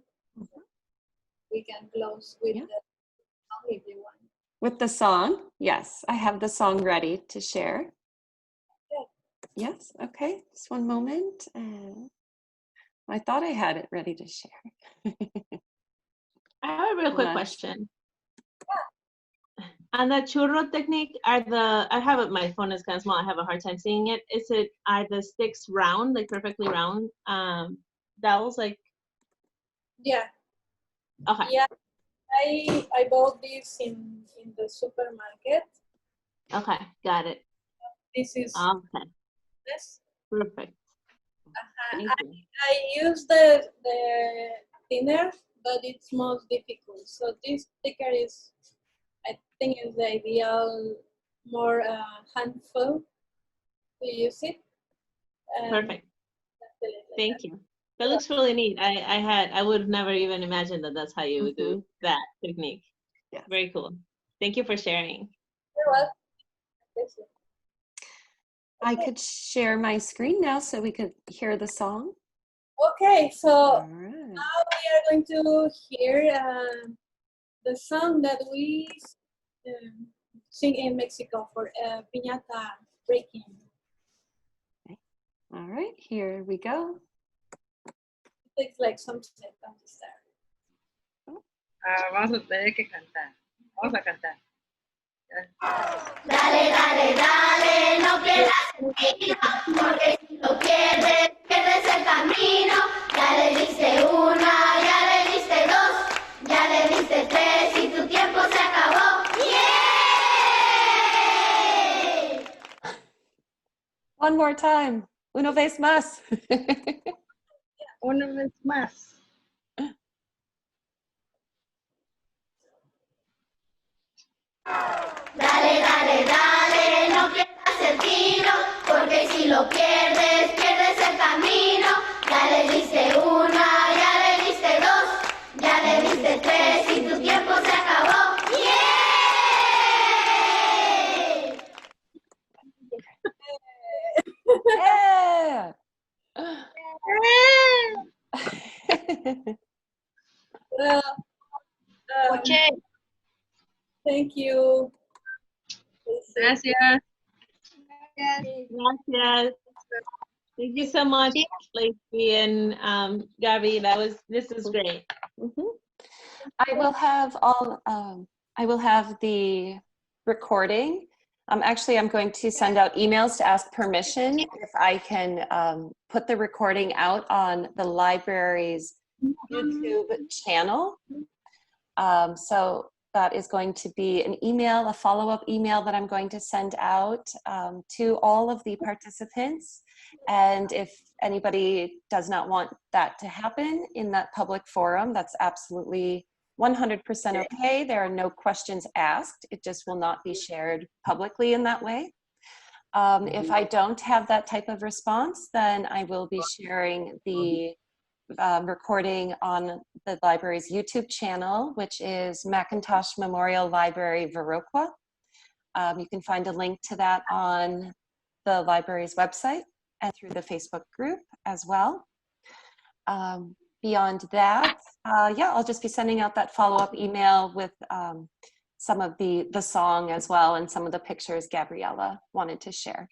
we can close with the song if you want. With the song, yes, I have the song ready to share. Yeah. Yes, okay, just one moment. I thought I had it ready to share. I have a real quick question. On the churro technique, I have it, my phone is kind of small, I have a hard time seeing it. Are the sticks round, like perfectly round dowels, like? Yeah. Okay. Yeah, I bought this in the supermarket. Okay, got it. This is okay. this. Perfect. Thank you. I use the thinner, but it's most difficult. So this sticker is, I think, is the ideal, more handful to use it. Perfect. Thank you. That looks really neat. I would have never even imagined that that's how you would do that technique. Yeah. Very cool. Thank you for sharing. You're welcome. I could share my screen now so we could hear the song. Okay, so All right. now we are going to hear the song that we sing in Mexico for piñata breaking. Okay. All right, here we go. It takes like some seconds to start. Vamos a tener que cantar. Vamos a cantar. Dale, dale, dale, no pierdas el camino, porque si lo pierdes, pierdes el camino. Ya le diste una, ya le diste dos, ya le diste tres y tu tiempo se acabó. ¡Yay! One more time. Una vez más. Una vez más. Dale, dale, dale, no pierdas el tiro, porque si lo pierdes, pierdes el camino. Ya le diste una, ya le diste dos, ya le diste tres y tu tiempo se acabó. ¡Yay! Yeah. Thank you. Gracias. Gracias. Thank you so much, Lacey and Gabby. This is great. I will have I will have the recording. Actually, I'm going to send out emails to ask permission if I can put the recording out on the library's YouTube channel. So that is going to be an email, a follow-up email that I'm going to send out to all of the participants. And if anybody does not want that to happen in that public forum, that's absolutely 100% okay. There are no questions asked. It just will not be shared publicly in that way. If I don't have that type of response, then I will be sharing the recording on the library's YouTube channel, which is McIntosh Memorial Library Viroqua. You can find a link to that on the library's website and through the Facebook group as well. Beyond that, yeah, I'll just be sending out that follow-up email with some of the song as well and some of the pictures Gabriella wanted to share.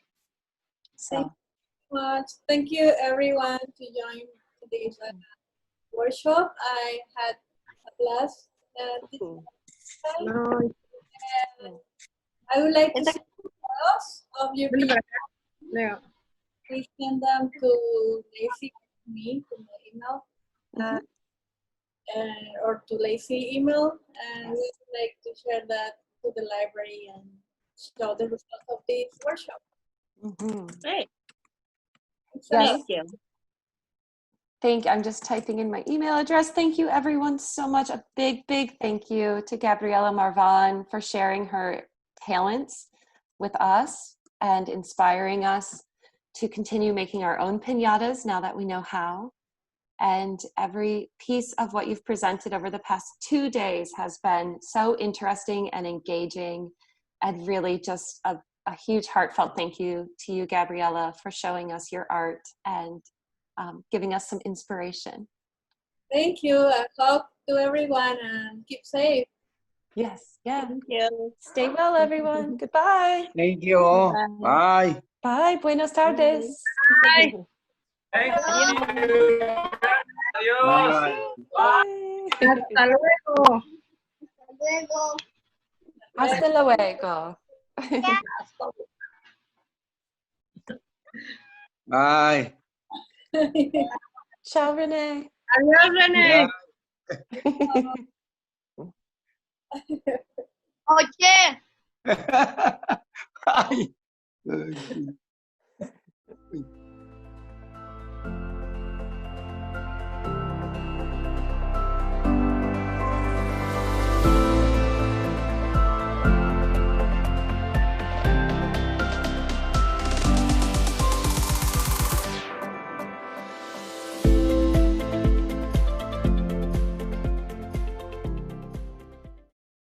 So. Thank you so much. Thank you everyone to join today's workshop. I had a blast this time. No, I would like to see photos of your vente people. para acá, Leo. Please send them to Lacey, me, to my email, or to Lacey email, and we would like to share that to the library and show the results of this workshop. Great. Yes. Thank you. I'm just typing in my email address. Thank you everyone so much. A big, big thank you to Gabriella Marvan for sharing her talents with us and inspiring us to continue making our own piñatas now that we know how. And every piece of what you've presented over the past 2 days has been so interesting and engaging, and really just a huge heartfelt thank you to you, Gabriella, for showing us your art and giving us some inspiration. Thank you. I hope to everyone and keep safe. Yes, yeah. Thank you. Stay well, everyone. Goodbye. Thank you all. Bye. Bye. Buenos tardes. Bye. Bye. Bye. Hasta luego. Hasta luego. Bye. Ciao, Renee. Adiós, René. Oye. Bye.